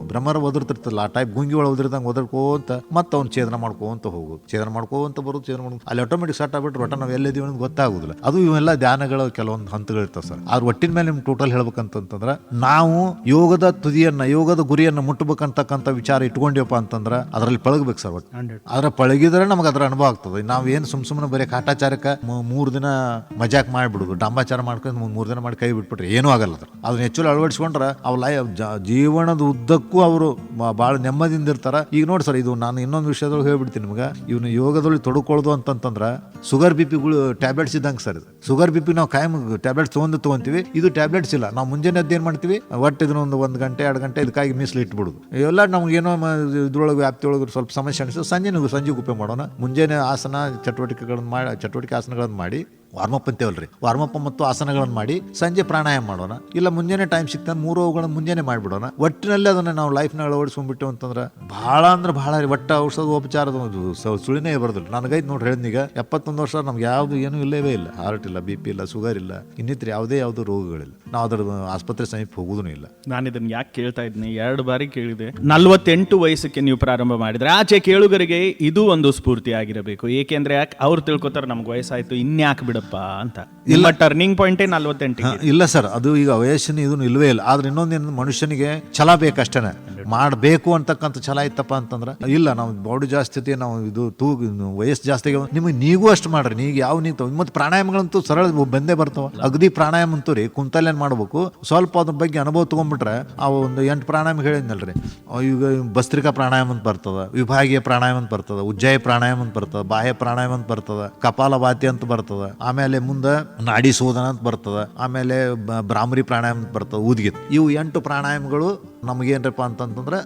S2: ಭ್ರಮರ ಒದರ್ತಿರ್ತಲ್ಲ, ಆ ಟೈಪ್ ಗುಂಗಿ ಒಳಗೆ ಒದರ್ದಂಗೆ ಒದರ್ಕೋಂತ ಮತ್ತೆ ಅವ್ನು ಛೇದನ ಮಾಡ್ಕೋಂತ ಹೋಗುದು, ಛೇದನ ಮಾಡ್ಕೋಂತ ಬರುದು, ಛೇದನ ಮಾಡೋದು. ಅಲ್ಲಿ ಆಟೋಮೆಟಿಕ್ ಸೆಟ್ ಆಗ್ಬಿಟ್ರೆ ಒಟ್ಟ ನಾವು ಎಲ್ಲಿದ್ದೀವಿ ಅನ್ನೋದು ಗೊತ್ತಾಗೋದಿಲ್ಲ. ಅದು ಇವೆಲ್ಲ ಧ್ಯಾನಗಳ ಕೆಲವೊಂದು ಹಂತಗಳು ಇರ್ತಾವೆ ಸರ್. ಅದ್ರ ಒಟ್ಟಿನ ಮೇಲೆ ನಿಮ್ಗೆ ಟೋಟಲ್ ಹೇಳ್ಬೇಕಂತಂದ್ರೆ ನಾವು ಯೋಗದ ತುದಿಯನ್ನ, ಯೋಗದ ಗುರಿಯನ್ನ ಮುಟ್ಟಬೇಕಂತಕ್ಕಂಥ ವಿಚಾರ ಇಟ್ಕೊಂಡಿವಪ್ಪ ಅಂತಂದ್ರೆ ಅದರಲ್ಲಿ ಪಳಗಬೇಕು ಸರ್. ಒಟ್ಟು ಅದ್ರ ಪಳಗಿದ್ರೆ ನಮ್ಗೆ ಅದ್ರ ಅನುಭವ ಆಗ್ತದೆ. ನಾವು ಏನು ಸುಮ್ಮನೆ ಬರೀ ಕಾಟಾಚಾರಕ್ಕೆ 3 ದಿನ ಮಜಾಕ್ ಮಾಡಿಬಿಡುದು, ಡಂಬಾಚಾರ ಮಾಡ್ಕೊಂಡು 3 ದಿನ ಮಾಡಿ ಕೈ ಬಿಟ್ಬಿಟ್ರೆ ಏನೂ ಆಗಲ್ಲ. ಅದನ್ನ ಹೆಚ್ಚು ಅಳವಡಿಸ್ಕೊಂಡ್ರೆ ಅವ್ರ ಜೀವನದ ಉದ್ದಕ್ಕೂ ಅವರು ಭಾಳ ನೆಮ್ಮದಿಯಿಂದ ಇರ್ತಾರ. ಈಗ ನೋಡಿ ಸರ್, ಇದು ನಾನು ಇನ್ನೊಂದು ವಿಷಯದೊಳಗೆ ಹೇಳ್ಬಿಡ್ತೀನಿ ನಿಮ್ಗೆ. ಇವನು ಯೋಗದೊಳಗೆ ತೊಡ್ಕೊಳ್ಳೋದು ಅಂತಂತಂದ್ರೆ ಶುಗರ್ ಬಿಪಿಗಳು ಟ್ಯಾಬ್ಲೆಟ್ಸ್ ಇದ್ದಂಗೆ ಸರ್. ಇದು ಶುಗರ್ ಬಿಪಿ ನಾವು ಕಾಯಂ ಟ್ಯಾಬ್ಲೆಟ್ಸ್ ತೊಗೊಂತೀವಿ. ಇದು ಟ್ಯಾಬ್ಲೆಟ್ಸ್ ಇಲ್ಲ. ನಾವು ಮುಂಜಾನೆ ಏನ್ ಮಾಡ್ತೀವಿ, ಒಟ್ಟು ಇದನ್ನೊಂದು 1 ಗಂಟೆ 2 ಗಂಟೆ ಇದಕ್ಕಾಗಿ ಮೀಸಲು ಇಟ್ಬಿಡುದು. ಇವೆಲ್ಲ ನಮ್ಗೇನೋ ಇದ್ರೊಳಗೆ ವ್ಯಾಪ್ತಿಯೊಳಗೆ ಸ್ವಲ್ಪ ಸಮಸ್ಯೆ ಅನಿಸ್ತದೆ. ಸಂಜೆಗೆ ಉಪಯೋಗ ಮಾಡೋಣ. ಮುಂಜಾನೆ ಆಸನ ಚಟುವಟಿಕೆ ಆಸನಗಳನ್ನು ಮಾಡಿ ವಾರ್ಮಪ್ ಅಂತೇವಲ್ರಿ, ವಾರ್ಮಪ್ ಮತ್ತು ಆಸನಗಳನ್ನು ಮಾಡಿ ಸಂಜೆ ಪ್ರಾಣಾಯಾಮ ಮಾಡೋಣ. ಇಲ್ಲ ಮುಂಜಾನೆ ಟೈಮ್ ಸಿಗ್ತಾನೆ 3 ಅವುಗಳನ್ನು ಮುಂಜಾನೆ ಮಾಡಿಬಿಡೋಣ. ಒಟ್ಟಿನಲ್ಲಿ ಅದನ್ನ ನಾವು ಲೈಫ್ನ ಅಳವಡಿಸ್ಕೊಂಡ್ಬಿಟ್ಟು ಅಂತಂದ್ರೆ ಭಾಳ ಅಂದ್ರೆ ಭಾಳ ಒಟ್ಟ ಔಷಧೋಪಚಾರದ ಸುಳಿನೇ ಬರೋದಿಲ್ಲ. ನನಗೈದು ನೋಡಿ ಹೇಳಿದ್ನೀಗ 71 ವರ್ಷ ನಮ್ಗೆ ಯಾವುದು ಏನೂ ಇಲ್ಲವೇ ಇಲ್ಲ. ಹಾರ್ಟ್ ಇಲ್ಲ, BP ಇಲ್ಲ, ಶುಗರ್ ಇಲ್ಲ, ಇನ್ನಿತರ ಯಾವುದೋ ರೋಗಗಳಿಲ್ಲ. ನಾವು ಅದ್ರ ಆಸ್ಪತ್ರೆ ಸಮೀಪ ಹೋಗೋದೂ ಇಲ್ಲ.
S1: ನಾನು ಇದನ್ನ ಯಾಕೆ ಕೇಳ್ತಾ ಇದ್ದೀನಿ, 2 ಬಾರಿ ಕೇಳಿದೆ. 48 ವಯಸ್ಸಕ್ಕೆ ನೀವು ಪ್ರಾರಂಭ ಮಾಡಿದ್ರೆ ಆಚೆ ಕೇಳುಗರಿಗೆ ಇದು ಒಂದು ಸ್ಫೂರ್ತಿ ಆಗಿರಬೇಕು. ಏಕೆಂದ್ರೆ ಯಾಕೆ ಅವ್ರು ತಿಳ್ಕೊತಾರೆ ನಮ್ಗೆ ವಯಸ್ಸಾಯ್ತು ಇನ್ಯಾಕೆ ಬಿಡಪ್ಪ ಅಂತ. ಇಲ್ಲ, ಟರ್ನಿಂಗ್ ಪಾಯಿಂಟೇ 48.
S2: ಇಲ್ಲ ಸರ್, ಅದು ಈಗ ವಯಸ್ಸಿನ ಇದನ್ನು ಇಲ್ವೇ ಇಲ್ಲ. ಆದ್ರೆ ಇನ್ನೊಂದೇನು, ಮನುಷ್ಯನಿಗೆ ಛಲ ಬೇಕಷ್ಟೇನೆ. ಮಾಡಬೇಕು ಅಂತಕ್ಕಂಥ ಛಲ ಇತ್ತಪ್ಪ ಅಂತಂದ್ರೆ ಇಲ್ಲ, ನಾವು ಬಾಡಿ ಜಾಸ್ತಿ, ನಾವು ಇದು ವಯಸ್ಸು ಜಾಸ್ತಿ ನಿಮಗೆ ನೀಗೂ ಅಷ್ಟು ಮಾಡ್ರಿ. ನೀವು ಮತ್ತು ಪ್ರಾಣಾಯಾಮಗಳಂತೂ ಸರಳ ಬಂದೇ ಬರ್ತಾವ. ಅಗದಿ ಪ್ರಾಣಾಯಾಮ ಅಂತೂ ರೀ ಕುಂತಲ್ಲೇನು ಮಾಡ್ಬೇಕು, ಸ್ವಲ್ಪ ಅದ್ರ ಬಗ್ಗೆ ಅನುಭವ ತಗೊಂಡ್ಬಿಟ್ರೆ ಆ ಒಂದು 8 ಪ್ರಾಣಾಯಾಮ ಹೇಳಿದ್ನಲ್ರಿ. ಈಗ ಭಸ್ತ್ರಿಕಾ ಪ್ರಾಣಾಯಾಮ ಅಂತ ಬರ್ತದ, ವಿಭಾಗೀಯ ಪ್ರಾಣಾಯಾಮ ಅಂತ ಬರ್ತದ, ಉಜ್ಜಾಯ ಪ್ರಾಣಾಯಾಮ ಅಂತ ಬರ್ತದ, ಬಾಹ್ಯ ಪ್ರಾಣಾಯಾಮ ಅಂತ ಬರ್ತದ, ಕಪಾಲಭಾತಿ ಅಂತ ಬರ್ತದ, ಆಮೇಲೆ ಮುಂದೆ ನಾಡಿ ಶೋಧನ ಅಂತ ಬರ್ತದ, ಆಮೇಲೆ ಭ್ರಾಮರಿ ಪ್ರಾಣಾಯಾಮ ಅಂತ ಬರ್ತದ, ಊದ್ಗಿತ್. ಇವು 8 ಪ್ರಾಣಾಯಾಮಗಳು ನಮಗೇನ್ರಪ್ಪ ಅಂತಂದ್ರೆ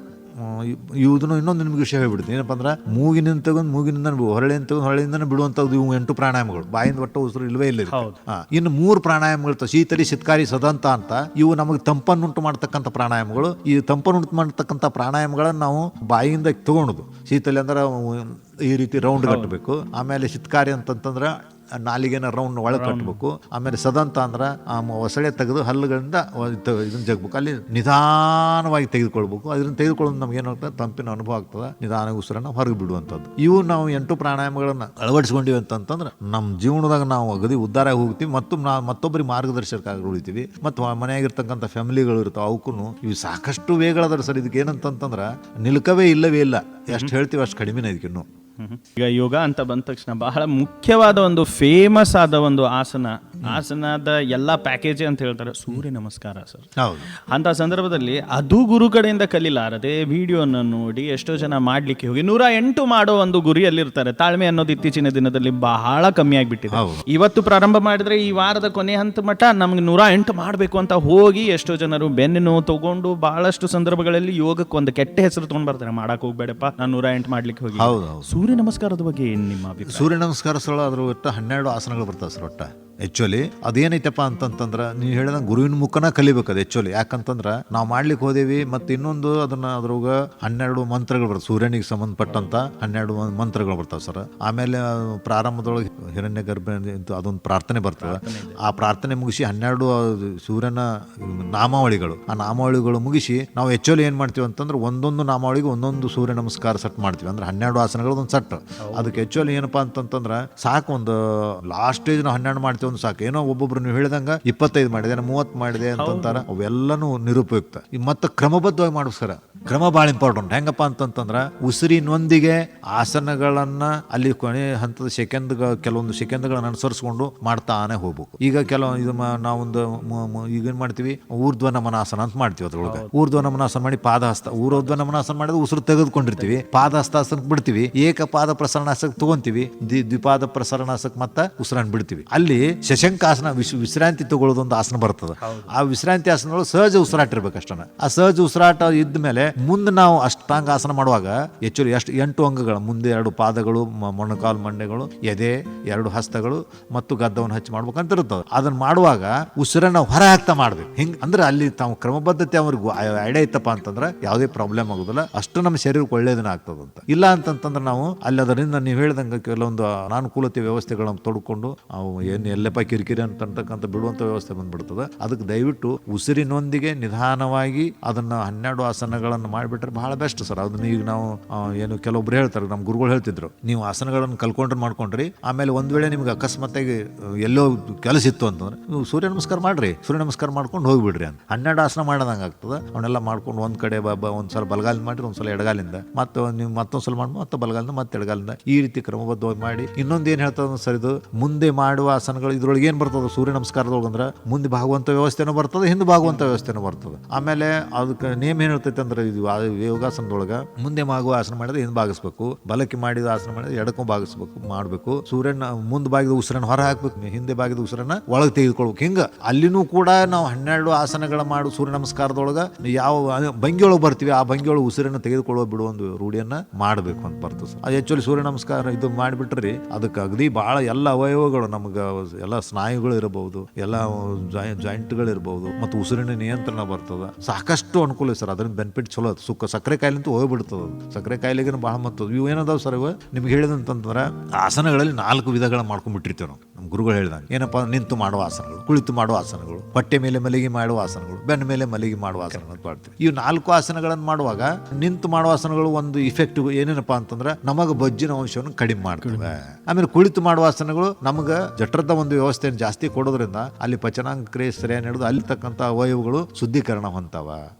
S2: ಇವುದನ್ನು ಇನ್ನೊಂದು ನಿಮ್ಗೆ ವಿಷಯ ಹೇಳ್ಬಿಡ್ತೀನಿ. ಏನಪ್ಪ ಅಂದ್ರೆ ಮೂಗಿನಿಂದ ತಗೊಂಡು ಮೂಗಿನಿಂದ ಹೊರಳಿಂದ ತಗೊಂಡು ಹೊರಳಿಂದ ಬಿಡುವಂಥದ್ದು ಇವು 8 ಪ್ರಾಣಾಯಾಮಗಳು. ಬಾಯಿಂದ ಒಟ್ಟು ಉಸಿರು ಇಲ್ವೇ ಇಲ್ಲ. ಇನ್ನು 3 ಪ್ರಾಣಾಯಾಮಗಳು ಶೀತಲಿ, ಶಿತ್ಕಾರಿ, ಸದಂತ ಅಂತ ಇವು ನಮಗೆ ತಂಪನ್ನುಂಟು ಮಾಡ್ತಕ್ಕಂಥ ಪ್ರಾಣಾಯಾಮಗಳು. ಈ ತಂಪನ್ನುಂಟು ಮಾಡ್ತಕ್ಕಂಥ ಪ್ರಾಣಾಯಾಮಗಳನ್ನು ನಾವು ಬಾಯಿಯಿಂದ ತಗೊಳೋದು. ಶೀತಲಿ ಅಂದ್ರೆ ಈ ರೀತಿ ರೌಂಡ್ ಕಟ್ಟಬೇಕು. ಆಮೇಲೆ ಶಿತ್ಕಾರಿ ಅಂತಂತಂದ್ರೆ ನಾಲಿಗೆನ ರೌಂಡ್ ಒಳಗೆ ಕಟ್ಟಬೇಕು. ಆಮೇಲೆ ಸದಂತ ಅಂದ್ರೆ ಒಸಳೆ ತೆಗೆದು ಹಲ್ಲುಗಳಿಂದ ಇದನ್ನ ಜಗ್ಬೇಕು. ಅಲ್ಲಿ ನಿಧಾನವಾಗಿ ತೆಗೆದುಕೊಳ್ಬೇಕು. ಅದನ್ನ ತೆಗೆದುಕೊಳ್ಳೋದು ನಮ್ಗೆ ಏನಾಗ್ತದೆ, ತಂಪಿನ ಅನುಭವ ಆಗ್ತದೆ. ನಿಧಾನ ಉಸಿರನ್ನ ಹೊರಗೆ ಬಿಡುವಂಥದ್ದು. ಇವು ನಾವು 8 ಪ್ರಾಣಾಯಾಮಗಳನ್ನ ಅಳವಡಿಸ್ಕೊಂಡಿವಿ ಅಂತಂದ್ರೆ ನಮ್ಮ ಜೀವನದಾಗ ನಾವು ಅಗದಿ ಉದ್ಧಾರ ಹೋಗ್ತೀವಿ. ಮತ್ತು ಮತ್ತೊಬ್ಬರಿಗೆ ಮಾರ್ಗದರ್ಶಕ ಉಳಿತೀವಿ. ಮತ್ತು ಮನೆಯಾಗಿರ್ತಕ್ಕಂಥ ಫ್ಯಾಮಿಲಿಗಳು ಇರ್ತಾವೆ, ಅವಕ್ಕೂ ಇವು ಸಾಕಷ್ಟು ವೇಗಳದ ಸರ್. ಇದಕ್ಕೆ ಏನಂತಂದ್ರೆ ನಿಲ್ಕವೇ ಇಲ್ಲವೇ ಇಲ್ಲ. ಎಷ್ಟು ಹೇಳ್ತೀವಿ ಅಷ್ಟು ಕಡಿಮೆನೇ ಇದಕ್ಕೆ ಇನ್ನೂ.
S1: ಈಗ ಯೋಗ ಅಂತ ಬಂದ ತಕ್ಷಣ ಬಹಳ ಮುಖ್ಯವಾದ ಒಂದು ಫೇಮಸ್ ಆದ ಒಂದು ಆಸನದ ಎಲ್ಲಾ ಪ್ಯಾಕೇಜ್ ಅಂತ ಹೇಳ್ತಾರೆ ಸೂರ್ಯ ನಮಸ್ಕಾರ ಸರ್.
S2: ಹೌದು.
S1: ಅಂತ ಸಂದರ್ಭದಲ್ಲಿ ಅದು ಗುರು ಕಡೆಯಿಂದ ಕಲಿಲಾರದೆ ವಿಡಿಯೋನ ನೋಡಿ ಎಷ್ಟೋ ಜನ ಮಾಡ್ಲಿಕ್ಕೆ ಹೋಗಿ 108 ಮಾಡೋ ಒಂದು ಗುರಿಯಲ್ಲಿರ್ತಾರೆ. ತಾಳ್ಮೆ ಅನ್ನೋದು ಇತ್ತೀಚಿನ ದಿನದಲ್ಲಿ ಬಹಳ ಕಮ್ಮಿ ಆಗ್ಬಿಟ್ಟಿದೆ. ಇವತ್ತು ಪ್ರಾರಂಭ ಮಾಡಿದ್ರೆ ಈ ವಾರದ ಕೊನೆ ಹಂತ ಮಟ್ಟ ನಮ್ಗೆ 108 ಮಾಡಬೇಕು ಅಂತ ಹೋಗಿ ಎಷ್ಟೋ ಜನರು ಬೆನ್ನು ತಗೊಂಡು ಬಹಳಷ್ಟು ಸಂದರ್ಭಗಳಲ್ಲಿ ಯೋಗಕ್ಕೆ ಒಂದು ಕೆಟ್ಟ ಹೆಸರು ತಗೊಂಡ್ ಬರ್ತಾರೆ. ಮಾಡಕ್ ಹೋಗ್ಬೇಡಪ್ಪ, ನಾನು 108 ಮಾಡ್ಲಿಕ್ಕೆ ಹೋಗಿ. ಸೂರ್ಯ ನಮಸ್ಕಾರದ ಬಗ್ಗೆ ಏನ್ ನಿಮ್ಮ ಅಭಿಪ್ರಾಯ?
S2: ಸೂರ್ಯ ನಮಸ್ಕಾರ ಸಲ ಅದ್ರ ಒಟ್ಟು 12 ಆಸನಗಳು ಬರ್ತಾವೆ ಸರ್. ಒಟ್ಟ ಆ್ಯಕ್ಚುಲಿ ಅದೇನೈತಪ್ಪ ಅಂತಂತಂದ್ರೆ ನೀವು ಹೇಳಿದಂಗೆ ಗುರುವಿನ ಮುಖನ ಕಲಿಬೇಕು ಅದು ಆ್ಯಕ್ಚುಲಿ. ಯಾಕಂತಂದ್ರೆ ನಾವು ಮಾಡ್ಲಿಕ್ಕೆ ಹೋದೇವಿ. ಮತ್ತು ಇನ್ನೊಂದು ಅದನ್ನ ಅದ್ರಾಗ 12 ಮಂತ್ರಗಳು ಬರ್ತವೆ. ಸೂರ್ಯನಿಗೆ ಸಂಬಂಧಪಟ್ಟಂತ 12 ಮಂತ್ರಗಳು ಬರ್ತಾವೆ ಸರ್. ಆಮೇಲೆ ಪ್ರಾರಂಭದೊಳಗೆ ಹಿರಣ್ಯ ಗರ್ಭ ಅದೊಂದು ಪ್ರಾರ್ಥನೆ ಬರ್ತದೆ. ಆ ಪ್ರಾರ್ಥನೆ ಮುಗಿಸಿ 12 ಸೂರ್ಯನ ನಾಮಾವಳಿಗಳು, ಆ ನಾಮಾವಳಿಗಳು ಮುಗಿಸಿ ನಾವು ಆ್ಯಕ್ಚುಲಿ ಏನು ಮಾಡ್ತೀವಿ ಅಂತಂದ್ರೆ ಒಂದೊಂದು ನಾಮಾವಳಿಗೆ ಒಂದೊಂದು ಸೂರ್ಯ ನಮಸ್ಕಾರ ಸೆಟ್ ಮಾಡ್ತೀವಿ. ಅಂದ್ರೆ 12 ಆಸನಗಳು ಒಂದು ಸೆಟ್. ಅದಕ್ಕೆ ಆ್ಯಕ್ಚುಲಿ ಏನಪ್ಪಾ ಅಂತಂತಂದ್ರೆ ಸಾಕು, ಒಂದು ಲಾಸ್ಟ್ ಸ್ಟೇಜ್ ನಾವು 12 ಮಾಡ್ತೀವಿ ಒಂದು ಸಾಕು. ಏನೋ ಒಬ್ಬೊಬ್ರು ನೀವು ಹೇಳಿದಂಗ 25 ಮಾಡಿದೆ, 30 ಮಾಡಿದೆ ಅಂತಂತಾರ. ಅವೆಲ್ಲನೂ ನಿರುಪಯುಕ್ತ. ಮತ್ತೆ ಕ್ರಮಬದ್ಧವಾಗಿ ಮಾಡಿಸ್ತಾರ. ಕ್ರಮ ಭಾಳ ಇಂಪಾರ್ಟೆಂಟ್. ಹೆಂಗಪ್ಪ ಅಂತಂತಂದ್ರೆ ಉಸಿರಿನೊಂದಿಗೆ ಆಸನಗಳನ್ನ ಅಲ್ಲಿ ಕೊನೆ ಹಂತದ ಕೆಲವೊಂದು ಸೆಕೆಂಡ್ಗಳನ್ನ ಅನುಸರಿಸ್ಕೊಂಡು ಮಾಡ್ತಾನೆ ಹೋಗ್ಬೇಕು. ಈಗ ಇದು ನಾವೊಂದು ಈಗೇನ್ ಮಾಡ್ತೀವಿ, ಊರ್ಧ್ವ ನಮನಾಸನ ಅಂತ ಮಾಡ್ತೀವಿ. ಅದ್ರೊಳಗೆ ಊರ್ಧ್ವ ನಮನಾಸನ ಮಾಡಿ ಪಾದಹಸ್ತ, ಊರ್ಧ್ವ ನಮನಾಸನ ಮಾಡಿದ್ರೆ ಉಸಿರು ತೆಗೆದುಕೊಂಡಿರ್ತೀವಿ, ಪಾದಹಸ್ತಾಸನಕ್ಕೆ ಬಿಡ್ತೀವಿ, ಏಕಪಾದ ಪ್ರಸರಣಾಸಕ್ಕೆ ತಗೊಂತೀವಿ, ದ್ವಿಪಾದ ಪ್ರಸರಣಾಸಕ್ಕೆ ಮತ್ತೆ ಉಸಿರನ್ನು ಬಿಡ್ತೀವಿ. ಅಲ್ಲಿ ಶಶಂಕಾಸನ ವಿಶ್ರಾಂತಿ ತಗೊಳ್ಳೋದೊಂದು ಆಸನ ಬರ್ತದೆ. ಆ ವಿಶ್ರಾಂತಿ ಆಸನಗಳು ಸಹಜ ಉಸಿರಾಟ ಇರ್ಬೇಕು ಅಷ್ಟೇ. ಆ ಸಹಜ ಉಸಿರಾಟ ಇದ್ದ ಮೇಲೆ ಮುಂದೆ ನಾವು ಅಷ್ಟಾಂಗಾಸನ ಮಾಡುವಾಗ ಆಕ್ಚುಲಿ 8 ಅಂಗಗಳು, ಮುಂದೆ 2 ಪಾದಗಳು, ಮೊಣಕಾಲು ಮಂಡೆಗಳು, ಎದೆ, 2 ಹಸ್ತಗಳು ಮತ್ತು ಗದ್ದವನ್ನು ಹಚ್ಚಿ ಮಾಡ್ಬೇಕಂತ ಇರ್ತದೆ. ಅದನ್ನ ಮಾಡುವಾಗ ಉಸಿರನ್ನ ಹೊರ ಹಾಕ್ತಾ ಮಾಡ್ಬೇಕು. ಹಿಂಗ್ ಅಂದ್ರೆ ಅಲ್ಲಿ ತಾವು ಕ್ರಮಬದ್ಧತೆ ಅವ್ರಿಗೆ ಐಡಿಯಾ ಇತ್ತಪ್ಪ ಅಂತಂದ್ರೆ ಯಾವುದೇ ಪ್ರಾಬ್ಲಮ್ ಆಗೋದಿಲ್ಲ. ಅಷ್ಟು ನಮ್ಮ ಶರೀರಕ್ಕೆ ಒಳ್ಳೇದನ್ನ ಆಗ್ತದಂತ. ಇಲ್ಲ ಅಂತಂತಂದ್ರೆ ನಾವು ಅಲ್ಲಿ ಅದರಿಂದ ನೀವು ಹೇಳ್ದಂಗೆ ಕೆಲವೊಂದು ಅನಾನುಕೂಲತೆ ವ್ಯವಸ್ಥೆಗಳನ್ನು ತೊಡ್ಕೊಂಡು ಅವು ಏನು ಎಲ್ಲಪ್ಪ ಕಿರಿಕಿರಿ ಅಂತಕ್ಕಂಥ ಬಿಡುವಂಥ ವ್ಯವಸ್ಥೆ ಬಂದ್ಬಿಡ್ತದೆ. ಅದಕ್ಕೆ ದಯವಿಟ್ಟು ಉಸಿರಿನೊಂದಿಗೆ ನಿಧಾನವಾಗಿ ಅದನ್ನ 12 ಆಸನಗಳನ್ನು ಮಾಡಿಬಿಟ್ರೆ ಬಹಳ ಬೆಸ್ಟ್ ಸರ್. ಅದನ್ನ ಈಗ ನಾವು ಏನು ಕೆಲವೊಬ್ರು ಹೇಳ್ತಾರೆ, ನಮ್ಮ ಗುರುಗಳು ಹೇಳ್ತಿದ್ರು, ನೀವು ಆಸನಗಳನ್ನು ಮಾಡ್ಕೊಂಡ್ರಿ, ಆಮೇಲೆ ಒಂದ್ ವೇಳೆ ನಿಮ್ಗೆ ಅಕಸ್ಮಾತ್ತಾಗಿ ಎಲ್ಲೋ ಕೆಲಸ ಇತ್ತು ಅಂತಂದ್ರೆ ನೀವು ಸೂರ್ಯ ನಮಸ್ಕಾರ ಮಾಡ್ರಿ, ಸೂರ್ಯ ನಮಸ್ಕಾರ ಮಾಡ್ಕೊಂಡು ಹೋಗ್ಬಿಡ್ರಿ ಅಂತ. 12 ಆಸನ ಮಾಡೋದಂಗೆ ಆಗ್ತದೆ. ಅವನ್ನೆಲ್ಲ ಮಾಡ್ಕೊಂಡು ಒಂದ್ ಕಡೆ ಒಂದ್ಸಲ ಬಲಗಾಲಿಂದ ಮಾಡಿರಿ, ಒಂದ್ಸಲ ಎಡಗಾಲಿಂದ, ಮತ್ತೆ ನೀವು ಮತ್ತೊಂದ್ಸಲ ಮಾಡಿ ಮತ್ತೆ ಬಲಗಾಲಿಂದ ಮತ್ತೆ ಎಡಗಾಲಿಂದ, ಈ ರೀತಿ ಕ್ರಮಬದ್ಧವಾಗಿ ಮಾಡಿ. ಇನ್ನೊಂದು ಏನ್ ಹೇಳ್ತದ ಸರ್, ಇದು ಮುಂದೆ ಮಾಡುವ ಆಸನಗಳು ಇದ್ರೊಳಗೆ ಏನ್ ಬರ್ತದೆ ಸೂರ್ಯ ನಮಸ್ಕಾರದೊಳಗೆ ಅಂದ್ರೆ ಮುಂದೆ ಭಾಗುವಂತ ವ್ಯವಸ್ಥೆನೂ ಬರ್ತದೆ, ಹಿಂದೆ ಭಾಗುವಂತ ವ್ಯವಸ್ಥೆನೂ ಬರ್ತದೆ. ಆಮೇಲೆ ಅದಕ್ಕೆ ನೇಮ್ ಏನ್ ಹೇಳ್ತೈತೆ ಅಂದ್ರೆ ಇದು ಯೋಗಾಸನದೊಳಗ ಮುಂದೆ ಮಾಗುವ ಆಸನ ಮಾಡಿದ್ರೆ ಹಿಂದೆ ಭಾಗಿಸ್ಬೇಕು, ಬಲಕ್ಕೆ ಮಾಡಿದ ಆಸನ ಮಾಡಿದ್ರೆ ಎಡಕ್ಕೂ ಭಾಗಿಸ್ಬೇಕು ಮಾಡಬೇಕು. ಸೂರ್ಯನ ಮುಂದೆ ಬಾಗಿದ ಉಸಿರನ್ನ ಹೊರ ಹಾಕ್ಬೇಕು, ಹಿಂದೆ ಬಾಗಿದ ಉಸಿರನ್ನ ಒಳಗೆ ತೆಗೆದುಕೊಳ್ಬೇಕು. ಹಿಂಗ ಅಲ್ಲಿನೂ ಕೂಡ ನಾವು 12 ಆಸನಗಳ ಮಾಡು ಸೂರ್ಯ ನಮಸ್ಕಾರದೊಳಗ ಯಾವ ಭಂಗಿಯೊಳಗೆ ಬರ್ತೀವಿ ಆ ಭಂಗಿಯೊಳಗೆ ಉಸಿರನ್ನ ತೆಗೆದುಕೊಳ್ಳೋ ಬಿಡುವ ಒಂದು ರೂಢಿಯನ್ನ ಮಾಡಬೇಕು ಅಂತ ಬರ್ತದೆ ಸರ್. ಅದು ಆಕ್ಚುಲಿ ಸೂರ್ಯ ನಮಸ್ಕಾರ ಇದು ಮಾಡಿಬಿಟ್ರಿ ಅದಕ್ಕೆ ಅಗದಿ ಬಹಳ ಎಲ್ಲ ಅವಯವಗಳು ನಮ್ಗೆ ಎಲ್ಲ ಸ್ನಾಯುಗಳು ಇರಬಹುದು, ಎಲ್ಲ ಜಾಯಿಂಟ್ಗಳು ಇರಬಹುದು, ಮತ್ತು ಉಸಿರಿನ ನಿಯಂತ್ರಣ ಬರ್ತದೆ. ಸಾಕಷ್ಟು ಅನುಕೂಲ ಸರ್. ಅದರಿಂದ ಬೆನಿಫಿಟ್ ಚಲೋ ಅದು. ಸಕ್ಕರೆ ಕಾಯಿಲೆ ಹೋಗ್ಬಿಡ್ತದೆ. ಸಕ್ಕರೆ ಕಾಯಿಲೆಗೆ ಬಹಳ ಮತ್ತದ. ಇವು ಏನದಾವ್ ಸರ್, ಇವ ನಿಮ್ಗೆ ಹೇಳಿದಂತಂದ್ರೆ ಆಸನಗಳಲ್ಲಿ 4 ವಿಧಗಳ ಮಾಡ್ಕೊಂಡ್ಬಿಟ್ಟಿರ್ತೀವಿ ನಾವು. ನಮ್ಮ ಗುರುಗಳು ಹೇಳಿದಂಗೆ ಏನಪ್ಪಾ, ನಿಂತು ಮಾಡುವ ಆಸನಗಳು, ಕುಳಿತು ಮಾಡುವ ಆಸನಗಳು, ಹೊಟ್ಟೆ ಮೇಲೆ ಮಲಗಿ ಮಾಡುವ ಆಸನಗಳು, ಬೆನ್ನ ಮೇಲೆ ಮಲಗಿ ಮಾಡುವ ಆಸನಗಳು ಮಾಡ್ತೀವಿ. ಇವು 4 ಆಸನಗಳನ್ನು ಮಾಡುವಾಗ ನಿಂತು ಮಾಡುವ ಆಸನಗಳು ಒಂದು ಇಫೆಕ್ಟಿವ್ ಏನೇನಪ್ಪಾ ಅಂತಂದ್ರೆ ನಮಗೆ ಬೊಜ್ಜಿನ ಅಂಶವನ್ನು ಕಡಿಮೆ ಮಾಡ್ತವೆ. ಆಮೇಲೆ ಕುಳಿತು ಮಾಡುವ ಆಸನಗಳು ನಮಗೆ ಜಠರದ ಒಂದು ವ್ಯವಸ್ಥೆಯನ್ನು ಜಾಸ್ತಿ ಕೊಡೋದ್ರಿಂದ ಅಲ್ಲಿ ಪಚನಾಂಗ ಕ್ರಿಯೆ ಸರಿಯಾಗಿ ನಡೆದು ಅಲ್ಲಿ ತಕ್ಕಂಥ ಅವಯವಗಳು ಶುದ್ಧೀಕರಣ ಹೊಂತಾವ.